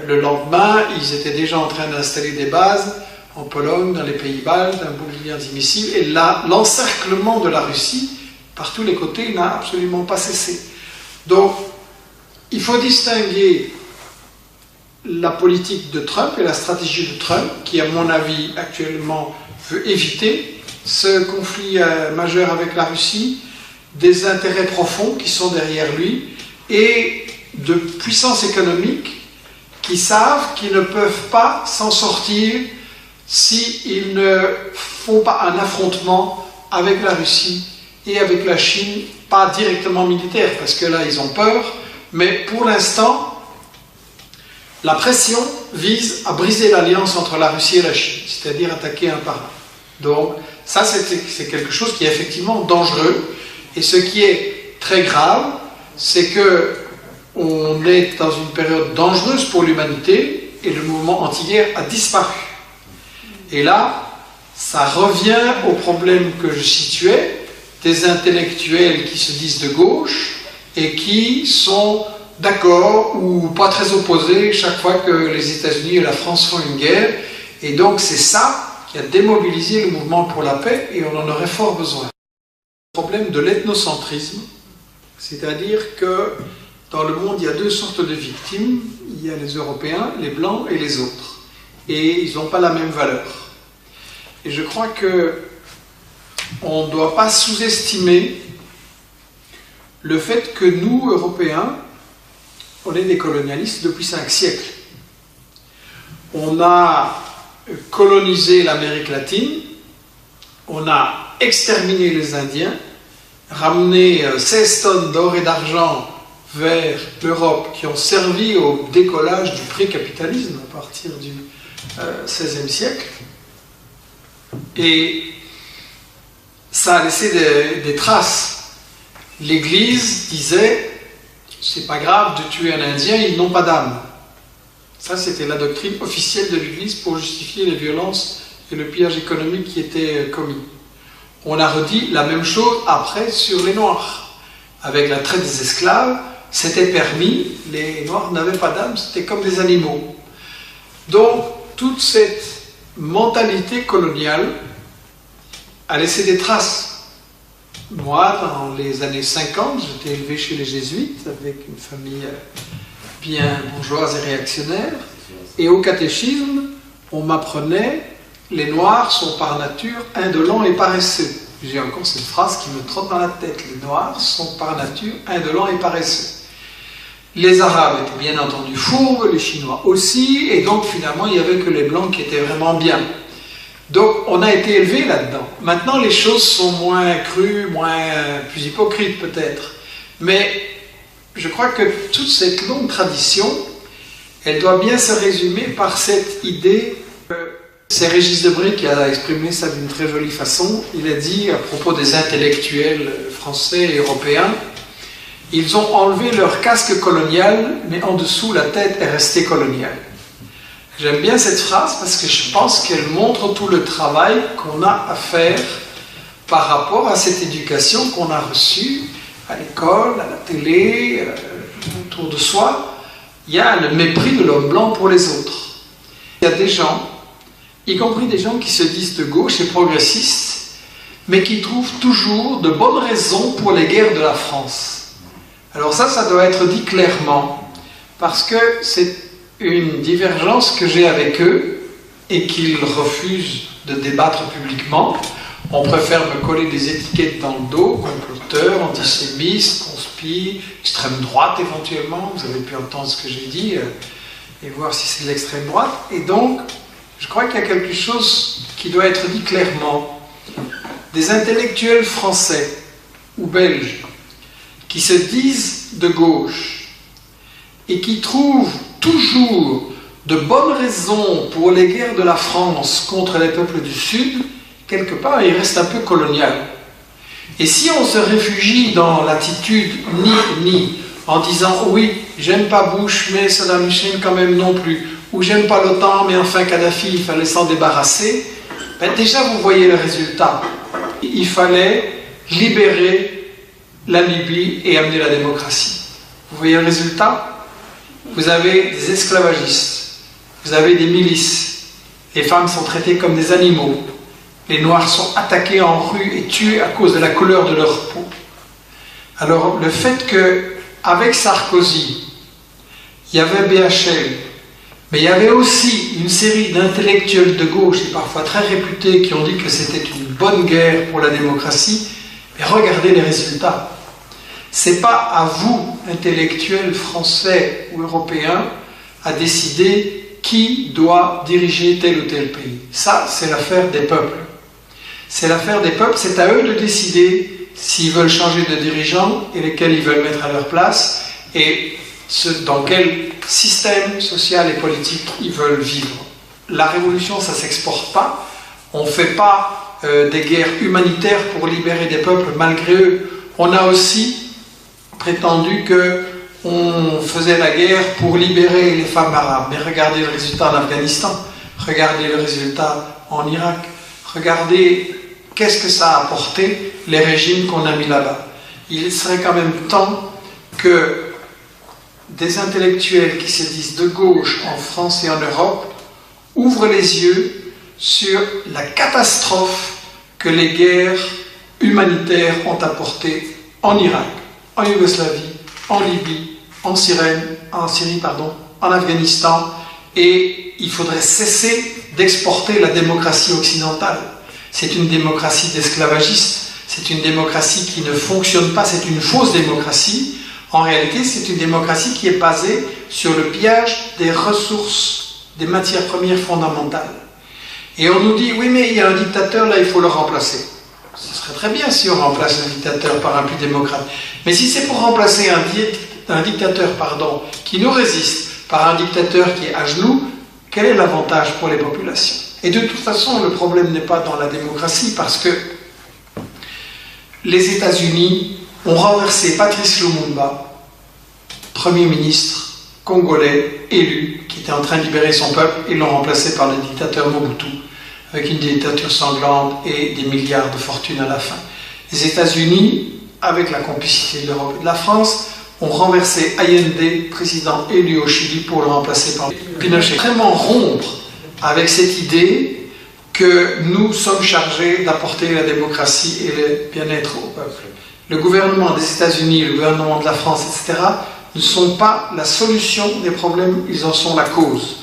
Speaker 1: Le lendemain, ils étaient déjà en train d'installer des bases en Pologne, dans les pays baltes, un bouclier antimissile, et l'encerclement de la Russie, par tous les côtés, n'a absolument pas cessé. Donc, il faut distinguer la politique de Trump et la stratégie de Trump, qui, à mon avis, actuellement, veut éviter ce conflit majeur avec la Russie, des intérêts profonds qui sont derrière lui, et de puissances économiques qui savent qu'ils ne peuvent pas s'en sortir s'ils ne font pas un affrontement avec la Russie et avec la Chine, pas directement militaire, parce que là, ils ont peur, mais pour l'instant, la pression vise à briser l'alliance entre la Russie et la Chine, c'est-à-dire attaquer un par un. Donc, ça, c'est quelque chose qui est effectivement dangereux, et ce qui est très grave, c'est que on est dans une période dangereuse pour l'humanité, et le mouvement anti-guerre a disparu. Et là, ça revient au problème que je situais, des intellectuels qui se disent de gauche et qui sont d'accord ou pas très opposés chaque fois que les États-Unis et la France font une guerre. Et donc c'est ça qui a démobilisé le mouvement pour la paix, et on en aurait fort besoin. Le problème de l'ethnocentrisme, c'est-à-dire que dans le monde, il y a deux sortes de victimes. Il y a les Européens, les Blancs et les autres. Et ils n'ont pas la même valeur. Et je crois qu'on ne doit pas sous-estimer le fait que nous, Européens, on est des colonialistes depuis 5 siècles. On a colonisé l'Amérique latine, on a exterminé les Indiens, ramené 16 tonnes d'or et d'argent vers l'Europe qui ont servi au décollage du pré-capitalisme à partir du XVIe siècle. Et ça a laissé des traces. L'Église disait: c'est pas grave de tuer un Indien, ils n'ont pas d'âme. Ça, c'était la doctrine officielle de l'Église pour justifier les violences et le pillage économique qui étaient commis. On a redit la même chose après sur les Noirs. Avec la traite des esclaves, c'était permis, les Noirs n'avaient pas d'âme, c'était comme des animaux. Donc, toute cette mentalité coloniale a laissé des traces. Moi, dans les années 50, j'étais élevé chez les Jésuites, avec une famille bien bourgeoise et réactionnaire, et au catéchisme, on m'apprenait: les Noirs sont par nature indolents et paresseux. J'ai encore cette phrase qui me trotte dans la tête: les Noirs sont par nature indolents et paresseux. Les Arabes étaient bien entendu fourbes, les Chinois aussi, et donc finalement il n'y avait que les Blancs qui étaient vraiment bien. Donc on a été élevés là-dedans. Maintenant les choses sont moins crues, plus hypocrites peut-être, mais je crois que toute cette longue tradition, elle doit bien se résumer par cette idée. C'est Régis Debray qui a exprimé ça d'une très jolie façon. Il a dit à propos des intellectuels français et européens: ils ont enlevé leur casque colonial, mais en dessous la tête est restée coloniale. J'aime bien cette phrase parce que je pense qu'elle montre tout le travail qu'on a à faire par rapport à cette éducation qu'on a reçue à l'école, à la télé, autour de soi. Il y a le mépris de l'homme blanc pour les autres. Il y a des gens, y compris des gens qui se disent de gauche et progressistes, mais qui trouvent toujours de bonnes raisons pour les guerres de la France. Alors ça doit être dit clairement, parce que c'est une divergence que j'ai avec eux et qu'ils refusent de débattre publiquement. On préfère me coller des étiquettes dans le dos: comploteur, antisémiste, conspi, extrême droite éventuellement. Vous avez pu entendre ce que j'ai dit et voir si c'est de l'extrême droite. Et donc, je crois qu'il y a quelque chose qui doit être dit clairement. Des intellectuels français ou belges qui se disent de gauche et qui trouvent toujours de bonnes raisons pour les guerres de la France contre les peuples du Sud, quelque part, il reste un peu colonial. Et si on se réfugie dans l'attitude ni en disant oui, j'aime pas Bush, mais Saddam Hussein quand même non plus, ou j'aime pas l'OTAN, mais enfin Kadhafi, il fallait s'en débarrasser, ben déjà vous voyez le résultat. Il fallait libérer la Libye et amener la démocratie. Vous voyez le résultat? Vous avez des esclavagistes, vous avez des milices, les femmes sont traitées comme des animaux, les Noirs sont attaqués en rue et tués à cause de la couleur de leur peau. Alors le fait qu'avec Sarkozy, il y avait BHL, mais il y avait aussi une série d'intellectuels de gauche, et parfois très réputés, qui ont dit que c'était une bonne guerre pour la démocratie, mais regardez les résultats. C'est pas à vous, intellectuels français ou européens, à décider qui doit diriger tel ou tel pays. Ça, c'est l'affaire des peuples. C'est l'affaire des peuples, c'est à eux de décider s'ils veulent changer de dirigeants et lesquels ils veulent mettre à leur place et dans quel système social et politique ils veulent vivre. La révolution, ça ne s'exporte pas. On ne fait pas des guerres humanitaires pour libérer des peuples malgré eux. On a aussi prétendu qu'on faisait la guerre pour libérer les femmes arabes. Mais regardez le résultat en Afghanistan, regardez le résultat en Irak, regardez qu'est-ce que ça a apporté, les régimes qu'on a mis là-bas. Il serait quand même temps que des intellectuels qui se disent de gauche en France et en Europe ouvrent les yeux sur la catastrophe que les guerres humanitaires ont apportée en Irak, en Yougoslavie, en Libye, en Syrie, en Afghanistan, et il faudrait cesser d'exporter la démocratie occidentale. C'est une démocratie d'esclavagistes, c'est une démocratie qui ne fonctionne pas, c'est une fausse démocratie. En réalité, c'est une démocratie qui est basée sur le pillage des ressources, des matières premières fondamentales. Et on nous dit, oui, mais il y a un dictateur, là, il faut le remplacer. Ce serait très bien si on remplace un dictateur par un plus démocrate. Mais si c'est pour remplacer un dictateur qui nous résiste par un dictateur qui est à genoux, quel est l'avantage pour les populations? Et de toute façon, le problème n'est pas dans la démocratie, parce que les États-Unis ont renversé Patrice Lumumba, Premier ministre congolais élu, qui était en train de libérer son peuple, et l'ont remplacé par le dictateur Mobutu, avec une dictature sanglante et des milliards de fortune à la fin. Les États-Unis, avec la complicité de l'Europe et de la France, ont renversé Allende, président élu au Chili, pour le remplacer par Pinochet. Vraiment rompre avec cette idée que nous sommes chargés d'apporter la démocratie et le bien-être au peuple. Le gouvernement des États-Unis, le gouvernement de la France, etc., ne sont pas la solution des problèmes, ils en sont la cause.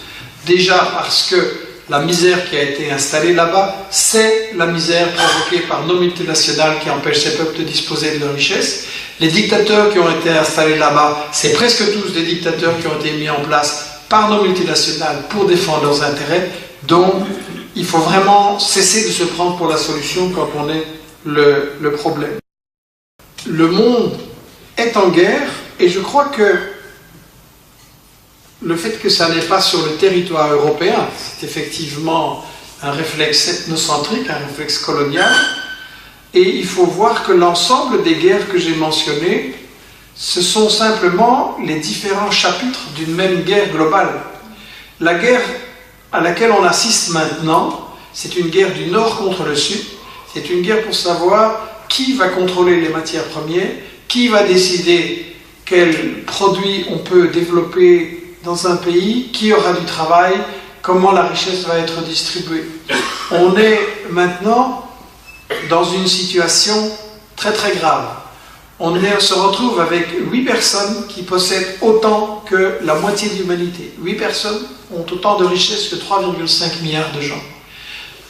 Speaker 1: Déjà parce que la misère qui a été installée là-bas, c'est la misère provoquée par nos multinationales qui empêchent ces peuples de disposer de leurs richesses. Les dictateurs qui ont été installés là-bas, c'est presque tous des dictateurs qui ont été mis en place par nos multinationales pour défendre leurs intérêts. Donc, il faut vraiment cesser de se prendre pour la solution quand on est le problème. Le monde est en guerre, et je crois que le fait que ça n'est pas sur le territoire européen, c'est effectivement un réflexe ethnocentrique, un réflexe colonial, et il faut voir que l'ensemble des guerres que j'ai mentionnées, ce sont simplement les différents chapitres d'une même guerre globale. La guerre à laquelle on assiste maintenant, c'est une guerre du Nord contre le Sud, c'est une guerre pour savoir qui va contrôler les matières premières, qui va décider quels produits on peut développer dans un pays, qui aura du travail, comment la richesse va être distribuée. On est maintenant dans une situation très très grave. On se retrouve avec 8 personnes qui possèdent autant que la moitié de l'humanité. 8 personnes ont autant de richesses que 3,5 milliards de gens.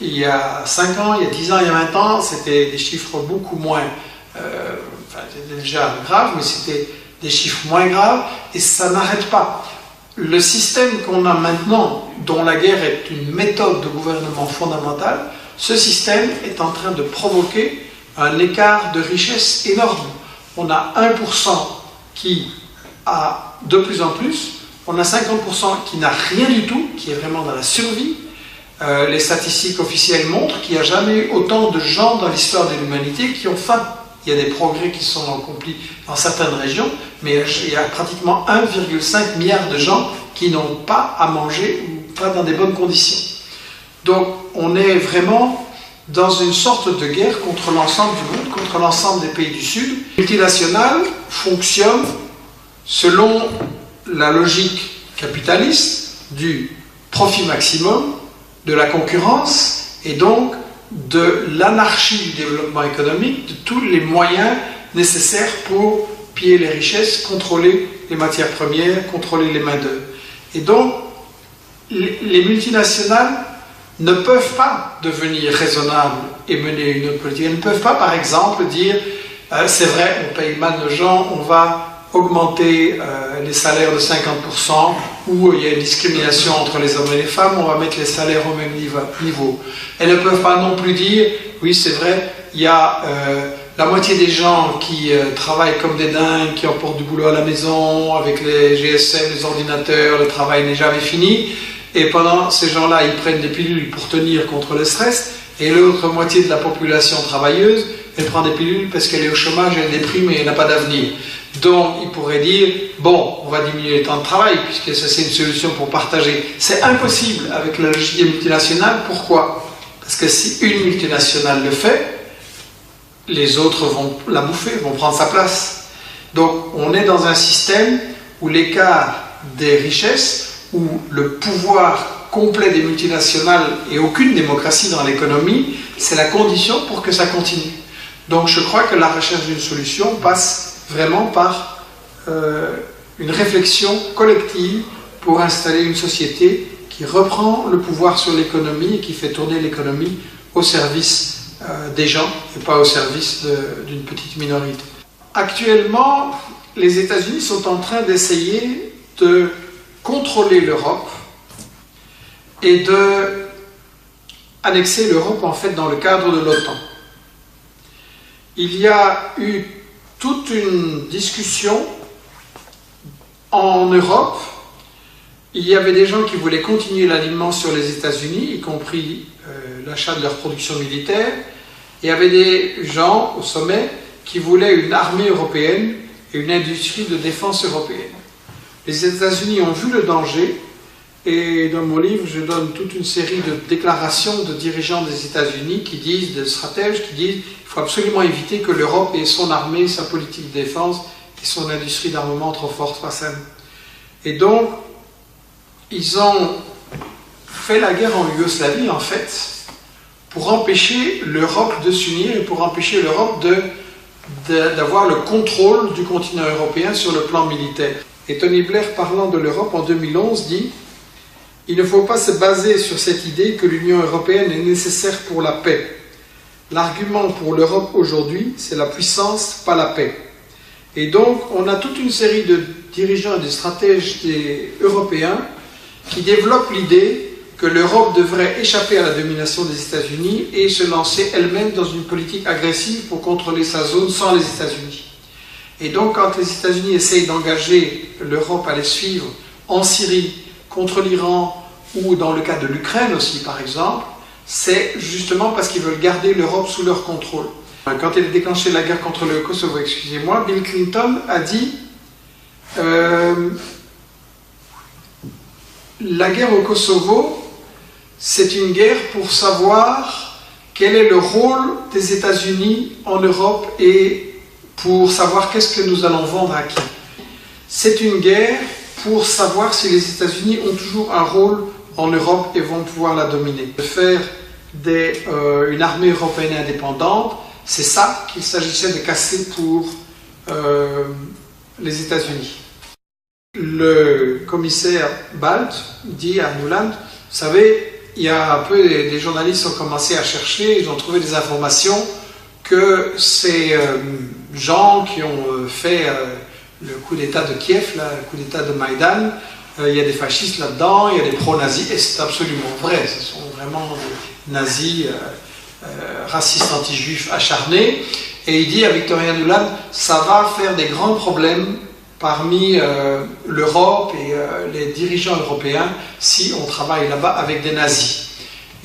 Speaker 1: Il y a 5 ans, il y a 10 ans, il y a 20 ans, c'était des chiffres beaucoup moins... c'était déjà grave, mais c'était des chiffres moins graves, et ça n'arrête pas. Le système qu'on a maintenant, dont la guerre est une méthode de gouvernement fondamentale, ce système est en train de provoquer un écart de richesse énorme. On a 1% qui a de plus en plus, on a 50% qui n'a rien du tout, qui est vraiment dans la survie. Les statistiques officielles montrent qu'il n'y a jamais eu autant de gens dans l'histoire de l'humanité qui ont faim. Il y a des progrès qui sont accomplis dans certaines régions, mais il y a pratiquement 1,5 milliard de gens qui n'ont pas à manger ou pas dans des bonnes conditions. Donc on est vraiment dans une sorte de guerre contre l'ensemble du monde, contre l'ensemble des pays du Sud. Les multinationales fonctionnent selon la logique capitaliste du profit maximum, de la concurrence et donc de l'anarchie du développement économique, de tous les moyens nécessaires pour piller les richesses, contrôler les matières premières, contrôler les main-d'œuvre. Et donc, les multinationales ne peuvent pas devenir raisonnables et mener une autre politique. Elles ne peuvent pas, par exemple, dire c'est vrai, on paye mal nos gens, on va augmenter les salaires de 50%, ou il y a une discrimination entre les hommes et les femmes, on va mettre les salaires au même niveau. Elles ne peuvent pas non plus dire, oui c'est vrai, il y a la moitié des gens qui travaillent comme des dingues, qui emportent du boulot à la maison, avec les GSM, les ordinateurs, le travail n'est jamais fini, et pendant ces gens-là, ils prennent des pilules pour tenir contre le stress, et l'autre moitié de la population travailleuse, elle prend des pilules parce qu'elle est au chômage, elle est déprimée et elle n'a pas d'avenir. Donc, il pourrait dire, bon, on va diminuer le temps de travail, puisque ça c'est une solution pour partager. C'est impossible avec la logique des multinationales. Pourquoi? Parce que si une multinationale le fait, les autres vont la bouffer, vont prendre sa place. Donc, on est dans un système où l'écart des richesses, où le pouvoir complet des multinationales et aucune démocratie dans l'économie, c'est la condition pour que ça continue. Donc, je crois que la recherche d'une solution passe vraiment par une réflexion collective pour installer une société qui reprend le pouvoir sur l'économie et qui fait tourner l'économie au service des gens et pas au service d'une petite minorité. Actuellement, les États-Unis sont en train d'essayer de contrôler l'Europe et de annexer l'Europe en fait dans le cadre de l'OTAN. Il y a eu toute une discussion en Europe. Il y avait des gens qui voulaient continuer l'alignement sur les États-Unis, y compris l'achat de leur production militaire. Il y avait des gens au sommet qui voulaient une armée européenne et une industrie de défense européenne. Les États-Unis ont vu le danger et dans mon livre, je donne toute une série de déclarations de dirigeants des États-Unis qui disent, de stratèges qui disent qu'il faut absolument éviter que l'Europe ait son armée, sa politique de défense et son industrie d'armement trop forte face à nous. Et donc, ils ont fait la guerre en Yougoslavie, en fait, pour empêcher l'Europe de s'unir et pour empêcher l'Europe d'avoir le contrôle du continent européen sur le plan militaire. Et Tony Blair, parlant de l'Europe en 2011, dit « Il ne faut pas se baser sur cette idée que l'Union européenne est nécessaire pour la paix. L'argument pour l'Europe aujourd'hui, c'est la puissance, pas la paix. » Et donc, on a toute une série de dirigeants et de stratèges européens qui développent l'idée que l'Europe devrait échapper à la domination des États-Unis et se lancer elle-même dans une politique agressive pour contrôler sa zone sans les États-Unis. Et donc, quand les États-Unis essayent d'engager l'Europe à les suivre en Syrie, contre l'Iran, ou dans le cas de l'Ukraine aussi, par exemple, c'est justement parce qu'ils veulent garder l'Europe sous leur contrôle. Quand il a déclenché la guerre contre le Kosovo, excusez-moi, Bill Clinton a dit la guerre au Kosovo, c'est une guerre pour savoir quel est le rôle des États-Unis en Europe et pour savoir qu'est-ce que nous allons vendre à qui. C'est une guerre pour savoir si les États-Unis ont toujours un rôle en Europe et vont pouvoir la dominer. De faire une armée européenne indépendante, c'est ça qu'il s'agissait de casser pour les États-Unis. Le commissaire Balt dit à Nuland, vous savez, il y a un peu des journalistes ont commencé à chercher, ils ont trouvé des informations que ces gens qui ont fait le coup d'État de Kiev, là, le coup d'État de Maïdan, il y a des fascistes là-dedans, il y a des pro-nazis, et c'est absolument vrai, ce sont vraiment des nazis racistes anti-juifs acharnés, et il dit à Victoria Nuland, ça va faire des grands problèmes parmi l'Europe et les dirigeants européens si on travaille là-bas avec des nazis.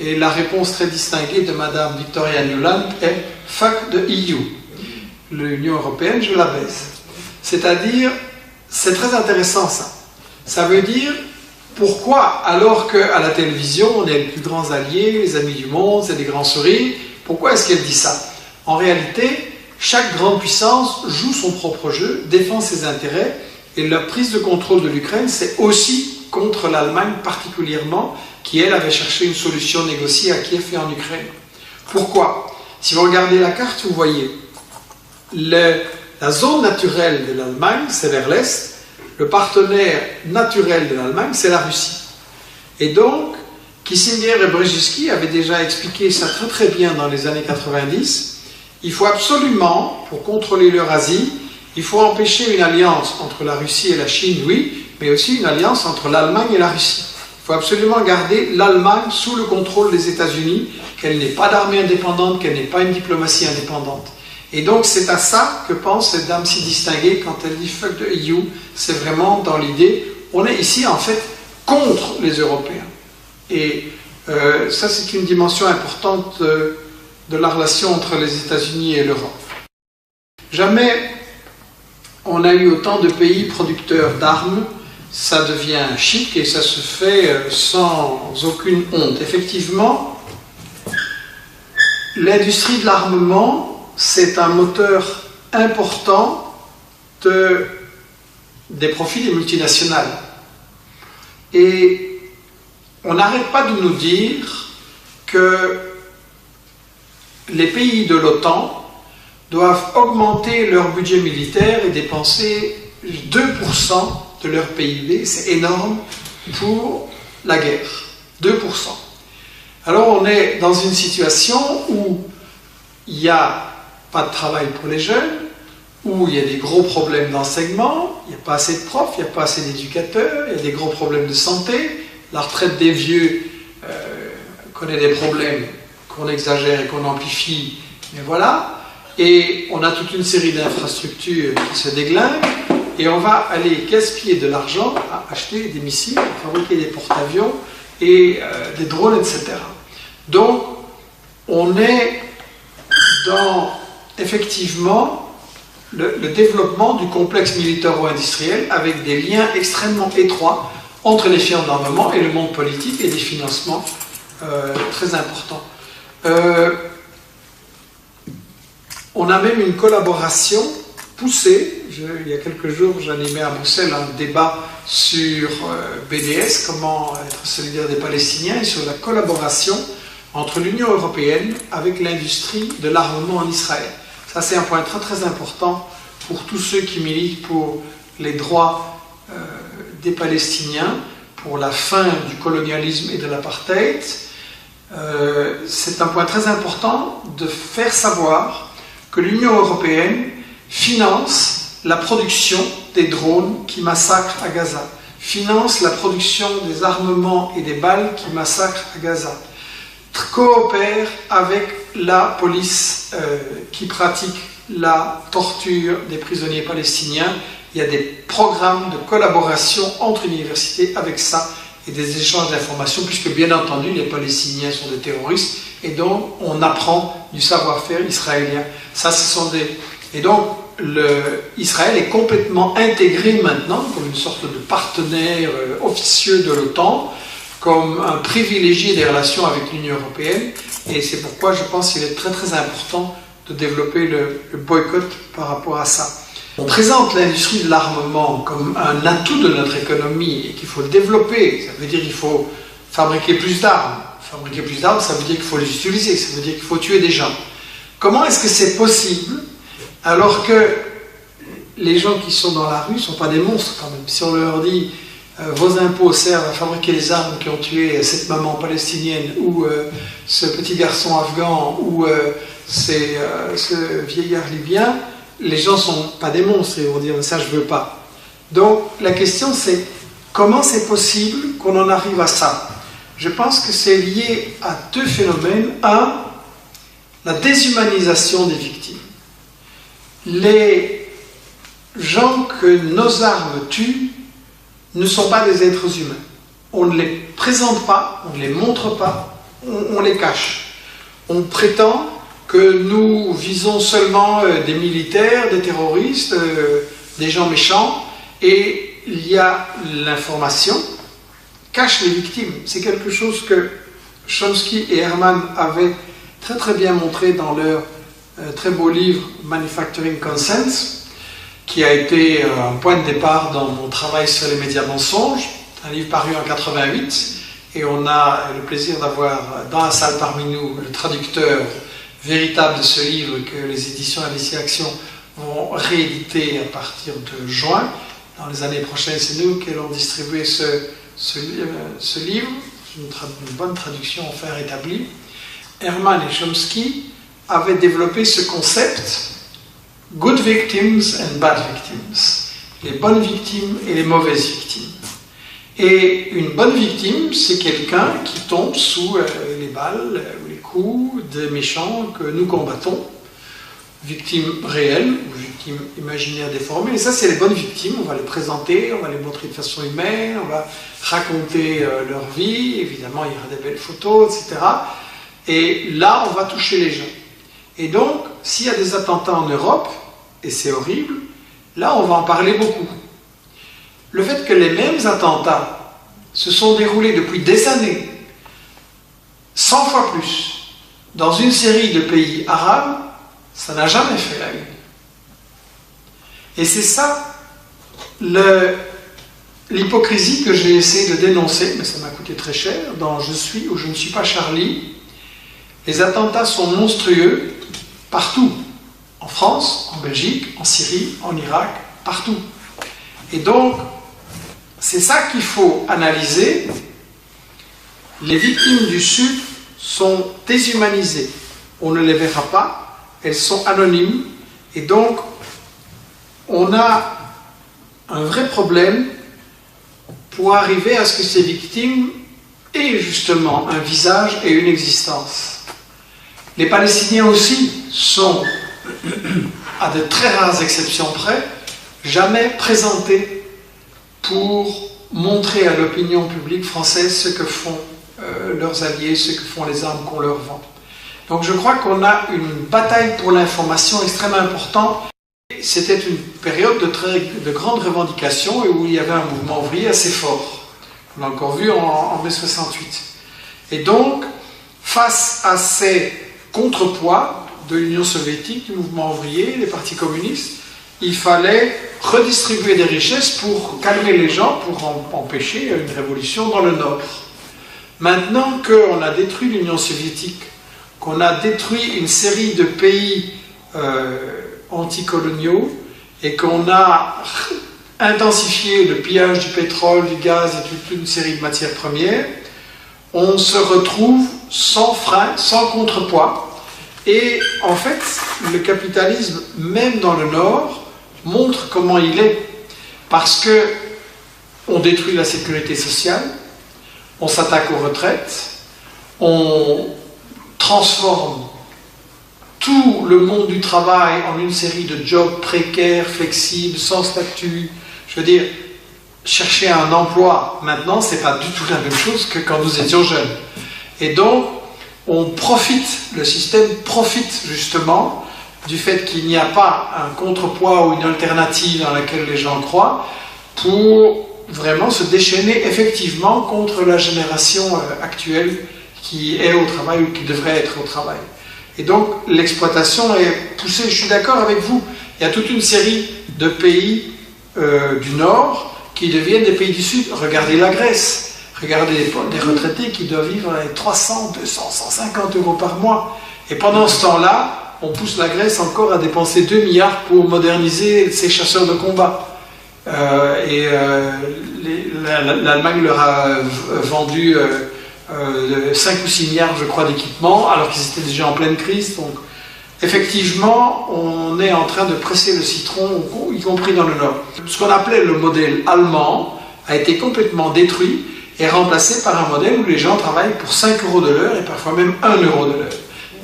Speaker 1: Et la réponse très distinguée de Madame Victoria Nuland est « fuck the EU ». l'Union européenne, je la baise. C'est-à-dire, c'est très intéressant ça. Ça veut dire, pourquoi, alors qu'à la télévision, on est les plus grands alliés, les amis du monde, c'est des grands sourires, pourquoi est-ce qu'elle dit ça? En réalité, chaque grande puissance joue son propre jeu, défend ses intérêts, et la prise de contrôle de l'Ukraine, c'est aussi contre l'Allemagne particulièrement, qui elle avait cherché une solution négociée à Kiev et en Ukraine. Pourquoi? Si vous regardez la carte, vous voyez, la zone naturelle de l'Allemagne, c'est vers l'Est, le partenaire naturel de l'Allemagne, c'est la Russie. Et donc, Kissinger et Brzezinski avaient déjà expliqué ça très très bien dans les années 90. Il faut absolument, pour contrôler l'Eurasie, il faut empêcher une alliance entre la Russie et la Chine, oui, mais aussi une alliance entre l'Allemagne et la Russie. Il faut absolument garder l'Allemagne sous le contrôle des États-Unis, qu'elle n'ait pas d'armée indépendante, qu'elle n'ait pas une diplomatie indépendante. Et donc c'est à ça que pense cette dame si distinguée quand elle dit « fuck the EU », c'est vraiment dans l'idée, on est ici en fait contre les Européens. Et ça c'est une dimension importante de la relation entre les États-Unis et l'Europe. Jamais on a eu autant de pays producteurs d'armes, ça devient chic et ça se fait sans aucune honte. Effectivement, l'industrie de l'armement, c'est un moteur important des profits des multinationales. Et on n'arrête pas de nous dire que les pays de l'OTAN doivent augmenter leur budget militaire et dépenser 2% de leur PIB. C'est énorme pour la guerre. 2%. Alors on est dans une situation où il n'y a pas de travail pour les jeunes, où il y a des gros problèmes d'enseignement, il n'y a pas assez de profs, il n'y a pas assez d'éducateurs, il y a des gros problèmes de santé, la retraite des vieux connaît des problèmes qu'on exagère et qu'on amplifie, mais voilà, et on a toute une série d'infrastructures qui se déglinguent, et on va aller gaspiller de l'argent à acheter des missiles, à fabriquer des porte-avions et des drones, etc. Donc, on est dans, effectivement, le développement du complexe militaro-industriel avec des liens extrêmement étroits entre les firmes d'armement et le monde politique et des financements très importants. On a même une collaboration poussée. Il y a quelques jours, j'animais à Bruxelles un débat sur BDS, comment être solidaire des Palestiniens, et sur la collaboration entre l'Union européenne avec l'industrie de l'armement en Israël. Ça, c'est un point très très important pour tous ceux qui militent pour les droits des Palestiniens, pour la fin du colonialisme et de l'apartheid. C'est un point très important de faire savoir que l'Union européenne finance la production des drones qui massacrent à Gaza, finance la production des armements et des balles qui massacrent à Gaza, coopère avec la police qui pratique la torture des prisonniers palestiniens. Il y a des programmes de collaboration entre universités avec ça et des échanges d'informations, puisque bien entendu les Palestiniens sont des terroristes et donc on apprend du savoir-faire israélien. Ça, ce sont des... Et donc Israël est complètement intégré maintenant comme une sorte de partenaire officieux de l'OTAN, comme un privilégié des relations avec l'Union européenne, et c'est pourquoi je pense qu'il est très très important de développer le boycott par rapport à ça. On présente l'industrie de l'armement comme un atout de notre économie et qu'il faut le développer. Ça veut dire qu'il faut fabriquer plus d'armes. Fabriquer plus d'armes, ça veut dire qu'il faut les utiliser, ça veut dire qu'il faut tuer des gens. Comment est-ce que c'est possible alors que les gens qui sont dans la rue ne sont pas des monstres quand même? Si on leur dit vos impôts servent à fabriquer les armes qui ont tué cette maman palestinienne ou ce petit garçon afghan ou ce vieillard libyen, les gens ne sont pas des monstres, ils vont dire ça je ne veux pas. Donc la question c'est comment c'est possible qu'on en arrive à ça? Je pense que c'est lié à deux phénomènes. Un, la déshumanisation des victimes. Les gens que nos armes tuent ne sont pas des êtres humains. On ne les présente pas, on ne les montre pas, on les cache. On prétend que nous visons seulement des militaires, des terroristes, des gens méchants, et il y a l'information cache les victimes. C'est quelque chose que Chomsky et Herman avaient très très bien montré dans leur très beau livre Manufacturing Consent, qui a été un point de départ dans mon travail sur les médias mensonges, un livre paru en 88, et on a le plaisir d'avoir dans la salle parmi nous le traducteur véritable de ce livre que les éditions ABC Action vont rééditer à partir de juin. Dans les années prochaines, c'est nous qui allons distribuer ce livre, une bonne traduction enfin établie. Herman et Chomsky avaient développé ce concept good victims and bad victims, les bonnes victimes et les mauvaises victimes. Et une bonne victime, c'est quelqu'un qui tombe sous les balles ou les coups des méchants que nous combattons, victimes réelles ou victimes imaginaires déformées. Et ça, c'est les bonnes victimes. On va les présenter, on va les montrer de façon humaine, on va raconter leur vie. Évidemment, il y aura des belles photos, etc. Et là, on va toucher les gens. Et donc, s'il y a des attentats en Europe, et c'est horrible, là, on va en parler beaucoup. Le fait que les mêmes attentats se sont déroulés depuis des années, 100 fois plus, dans une série de pays arabes, ça n'a jamais fait la une. Et c'est ça l'hypocrisie que j'ai essayé de dénoncer, mais ça m'a coûté très cher, dans Je suis ou je ne suis pas Charlie. Les attentats sont monstrueux partout, en France, en Belgique, en Syrie, en Irak, partout. Et donc, c'est ça qu'il faut analyser. Les victimes du Sud sont déshumanisées. On ne les verra pas, elles sont anonymes, et donc on a un vrai problème pour arriver à ce que ces victimes aient justement un visage et une existence. Les Palestiniens aussi sont, à de très rares exceptions près, jamais présentés pour montrer à l'opinion publique française ce que font leurs alliés, ce que font les armes qu'on leur vend. Donc je crois qu'on a une bataille pour l'information extrêmement importante. C'était une période de grande revendication et où il y avait un mouvement ouvrier assez fort. On l'a encore vu en mai 68. Et donc, face à ces contrepoids de l'Union soviétique, du mouvement ouvrier, des partis communistes, il fallait redistribuer des richesses pour calmer les gens, pour empêcher une révolution dans le Nord. Maintenant qu'on a détruit l'Union soviétique, qu'on a détruit une série de pays anticoloniaux et qu'on a intensifié le pillage du pétrole, du gaz et toute une série de matières premières, on se retrouve sans frein, sans contrepoids. Et en fait, le capitalisme, même dans le Nord, montre comment il est. Parce que on détruit la sécurité sociale, on s'attaque aux retraites, on transforme tout le monde du travail en une série de jobs précaires, flexibles, sans statut. Je veux dire, chercher un emploi maintenant, c'est pas du tout la même chose que quand nous étions jeunes. Et donc, on profite, le système profite justement du fait qu'il n'y a pas un contrepoids ou une alternative dans laquelle les gens croient pour vraiment se déchaîner effectivement contre la génération actuelle qui est au travail ou qui devrait être au travail. Et donc l'exploitation est poussée, je suis d'accord avec vous, il y a toute une série de pays du Nord qui deviennent des pays du Sud. Regardez la Grèce, regardez des retraités qui doivent vivre avec 300, 200, 150 euros par mois. Et pendant ce temps-là, on pousse la Grèce encore à dépenser 2 milliards pour moderniser ses chasseurs de combat. L'Allemagne leur a vendu 5 ou 6 milliards, je crois, d'équipements, alors qu'ils étaient déjà en pleine crise. Donc, effectivement, on est en train de presser le citron, y compris dans le Nord. Ce qu'on appelait le modèle allemand a été complètement détruit et remplacé par un modèle où les gens travaillent pour 5 euros de l'heure et parfois même 1 euro de l'heure.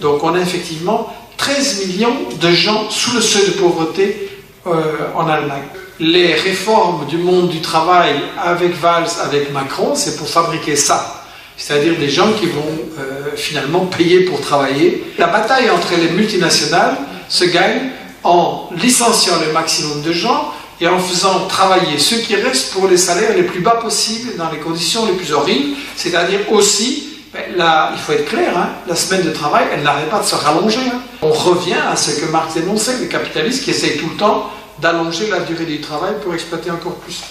Speaker 1: Donc on a effectivement 13 millions de gens sous le seuil de pauvreté en Allemagne. Les réformes du monde du travail avec Valls, avec Macron, c'est pour fabriquer ça. c'est-à-dire des gens qui vont finalement payer pour travailler. La bataille entre les multinationales se gagne en licenciant le maximum de gens et en faisant travailler ceux qui restent pour les salaires les plus bas possibles dans les conditions les plus horribles, c'est-à-dire aussi, là, il faut être clair, hein, la semaine de travail, elle n'arrête pas de se rallonger. Hein. On revient à ce que Marx énonçait, les capitalistes qui essayent tout le temps d'allonger la durée du travail pour exploiter encore plus.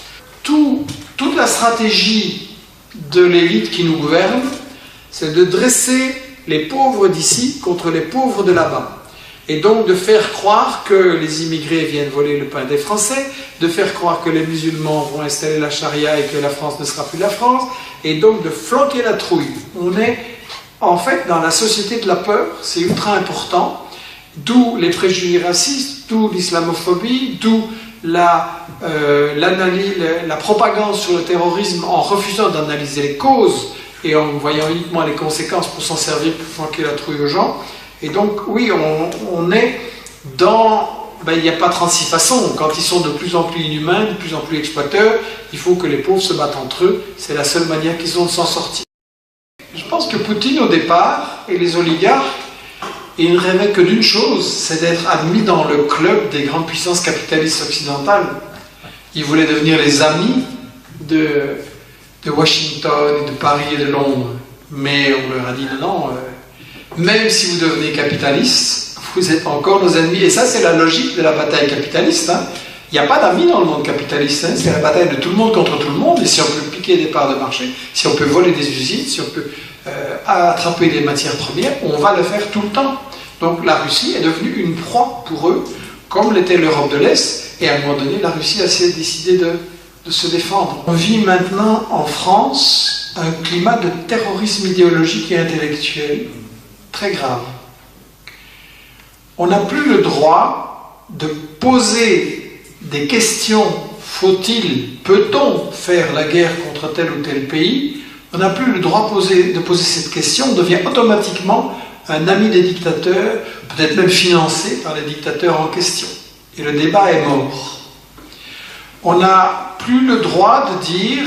Speaker 1: Toute la stratégie de l'élite qui nous gouverne, c'est de dresser les pauvres d'ici contre les pauvres de là-bas. Et donc de faire croire que les immigrés viennent voler le pain des Français, de faire croire que les musulmans vont installer la charia et que la France ne sera plus la France, et donc de flanquer la trouille. On est en fait dans la société de la peur, c'est ultra important, d'où les préjugés racistes, d'où l'islamophobie, d'où l'analyse, la propagande sur le terrorisme en refusant d'analyser les causes et en voyant uniquement les conséquences pour s'en servir pour flanquer la trouille aux gens. Et donc, oui, on est dans... il n'y a pas 36 façons. Quand ils sont de plus en plus inhumains, de plus en plus exploiteurs, il faut que les pauvres se battent entre eux. C'est la seule manière qu'ils ont de s'en sortir. Je pense que Poutine, au départ, et les oligarques, ils ne rêvaient que d'une chose, c'est d'être admis dans le club des grandes puissances capitalistes occidentales. Ils voulaient devenir les amis de Washington, et de Paris et de Londres. Mais on leur a dit non, même si vous devenez capitaliste, vous êtes encore nos ennemis. Et ça, c'est la logique de la bataille capitaliste. Hein. Il n'y a pas d'amis dans le monde capitaliste. Hein. C'est la bataille de tout le monde contre tout le monde. Et si on peut piquer des parts de marché, si on peut voler des usines, si on peut attraper des matières premières, on va le faire tout le temps. Donc la Russie est devenue une proie pour eux, comme l'était l'Europe de l'Est. Et à un moment donné, la Russie a décidé de se défendre. On vit maintenant en France un climat de terrorisme idéologique et intellectuel très grave. On n'a plus le droit de poser des questions. Faut-il, peut-on faire la guerre contre tel ou tel pays? On n'a plus le droit de poser cette question. On devient automatiquement un ami des dictateurs, peut-être même financé par les dictateurs en question. Et le débat est mort. On n'a plus le droit de dire,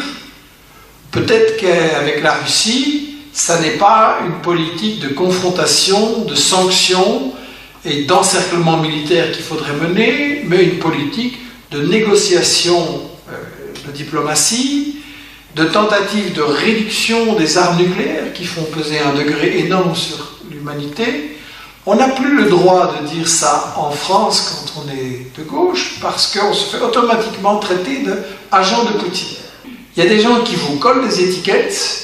Speaker 1: peut-être qu'avec la Russie, ça n'est pas une politique de confrontation, de sanctions et d'encerclement militaire qu'il faudrait mener, mais une politique de négociation, de diplomatie, de tentative de réduction des armes nucléaires qui font peser un degré énorme sur l'humanité. On n'a plus le droit de dire ça en France quand on est de gauche, parce qu'on se fait automatiquement traiter d'agent de Poutine. Il y a des gens qui vous collent des étiquettes,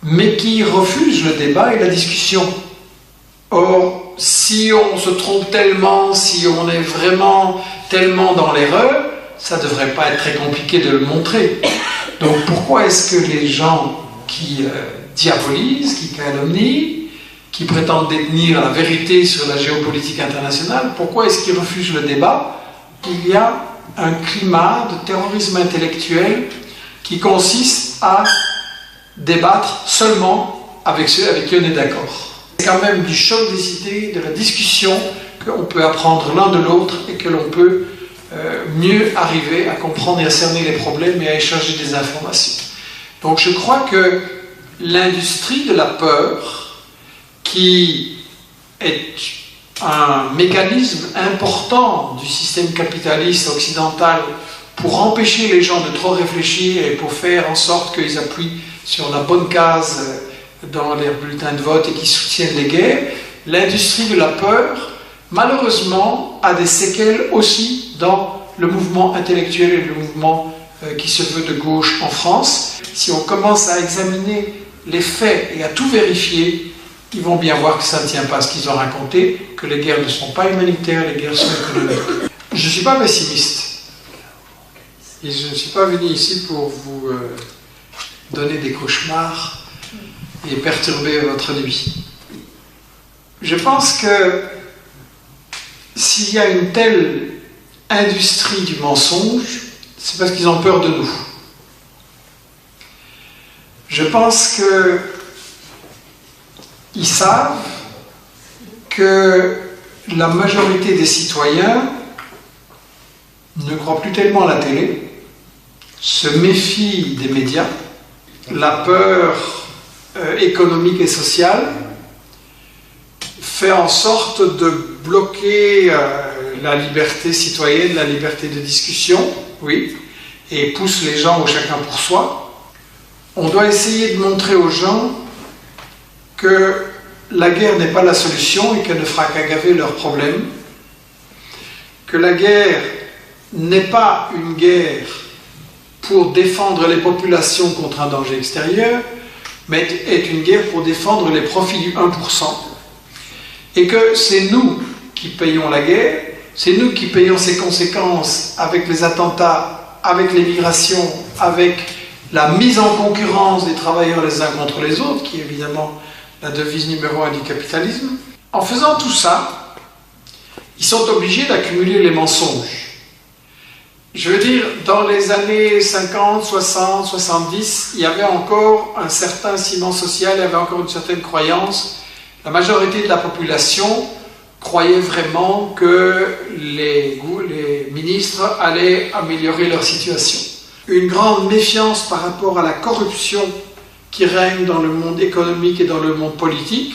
Speaker 1: mais qui refusent le débat et la discussion. Or, si on se trompe tellement, si on est vraiment tellement dans l'erreur, ça ne devrait pas être très compliqué de le montrer. Donc pourquoi est-ce que les gens qui diabolisent, qui calomnient, qui prétendent détenir la vérité sur la géopolitique internationale, pourquoi est-ce qu'ils refusent le débat? Il y a un climat de terrorisme intellectuel qui consiste à débattre seulement avec ceux avec qui on est d'accord. C'est quand même du choc des idées, de la discussion qu'on peut apprendre l'un de l'autre et que l'on peut mieux arriver à comprendre et à cerner les problèmes et à échanger des informations. Donc je crois que l'industrie de la peur, qui est un mécanisme important du système capitaliste occidental pour empêcher les gens de trop réfléchir et pour faire en sorte qu'ils appuient sur la bonne case dans les bulletins de vote et qu'ils soutiennent les guerres, l'industrie de la peur, malheureusement, a des séquelles aussi dans le mouvement intellectuel et le mouvement qui se veut de gauche en France. Si on commence à examiner les faits et à tout vérifier, ils vont bien voir que ça ne tient pas à ce qu'ils ont raconté, que les guerres ne sont pas humanitaires, les guerres sont économiques. Je ne suis pas pessimiste. Et je ne suis pas venu ici pour vous donner des cauchemars et perturber votre nuit. Je pense que s'il y a une telle industrie du mensonge, c'est parce qu'ils ont peur de nous. Je pense qu'ils savent que la majorité des citoyens ne croient plus tellement à la télé, se méfient des médias. La peur économique et sociale, fait en sorte de bloquer la liberté citoyenne, la liberté de discussion, oui, et pousse les gens au chacun pour soi. On doit essayer de montrer aux gens que la guerre n'est pas la solution et qu'elle ne fera qu'aggraver leurs problèmes, que la guerre n'est pas une guerre pour défendre les populations contre un danger extérieur, mais est une guerre pour défendre les profits du 1%. Et que c'est nous qui payons la guerre, c'est nous qui payons ses conséquences avec les attentats, avec l'émigration, avec la mise en concurrence des travailleurs les uns contre les autres, qui est évidemment la devise numéro 1 du capitalisme. En faisant tout ça, ils sont obligés d'accumuler les mensonges. Je veux dire, dans les années 50, 60, 70, il y avait encore un certain ciment social, il y avait encore une certaine croyance. La majorité de la population croyait vraiment que les ministres allaient améliorer leur situation. Une grande méfiance par rapport à la corruption qui règne dans le monde économique et dans le monde politique.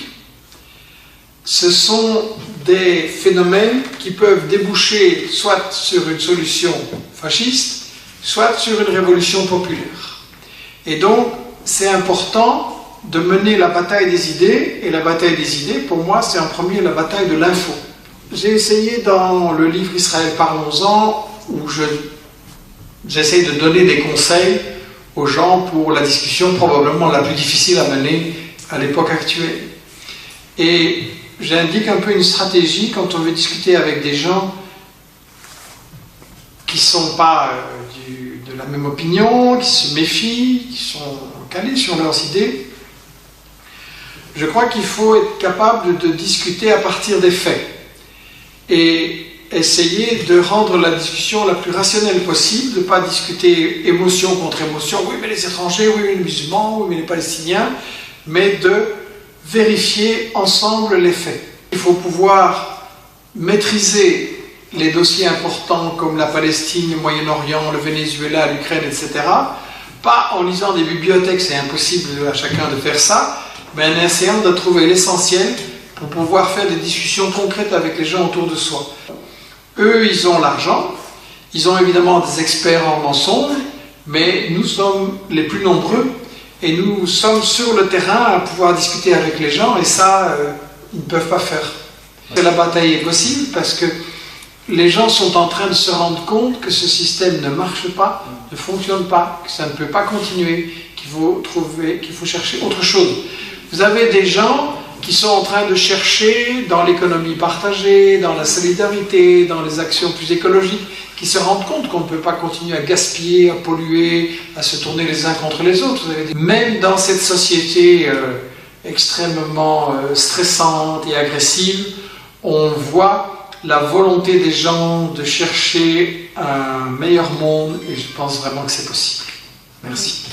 Speaker 1: Ce sont des phénomènes qui peuvent déboucher soit sur une solution fasciste, soit sur une révolution populaire. Et donc, c'est important de mener la bataille des idées, et la bataille des idées, pour moi, c'est en premier la bataille de l'info. J'ai essayé dans le livre Israël, parlons-en, où j'essaye de donner des conseils aux gens pour la discussion probablement la plus difficile à mener à l'époque actuelle. Et j'indique un peu une stratégie quand on veut discuter avec des gens qui ne sont pas de la même opinion, qui se méfient, qui sont calés sur leurs idées. Je crois qu'il faut être capable de discuter à partir des faits et essayer de rendre la discussion la plus rationnelle possible, de ne pas discuter émotion contre émotion, oui mais les étrangers, oui mais les musulmans, oui mais les Palestiniens, mais de vérifier ensemble les faits. Il faut pouvoir maîtriser les dossiers importants comme la Palestine, le Moyen-Orient, le Venezuela, l'Ukraine, etc. Pas en lisant des bibliothèques, c'est impossible à chacun de faire ça, mais en essayant de trouver l'essentiel pour pouvoir faire des discussions concrètes avec les gens autour de soi. Eux, ils ont l'argent, ils ont évidemment des experts en mensonges, mais nous sommes les plus nombreux et nous sommes sur le terrain à pouvoir discuter avec les gens et ça, ils ne peuvent pas faire. La bataille est possible parce que les gens sont en train de se rendre compte que ce système ne marche pas, ne fonctionne pas, que ça ne peut pas continuer, qu'il faut chercher autre chose. Vous avez des gens qui sont en train de chercher dans l'économie partagée, dans la solidarité, dans les actions plus écologiques, qui se rendent compte qu'on ne peut pas continuer à gaspiller, à polluer, à se tourner les uns contre les autres. Même dans cette société extrêmement stressante et agressive, on voit la volonté des gens de chercher un meilleur monde et je pense vraiment que c'est possible. Merci.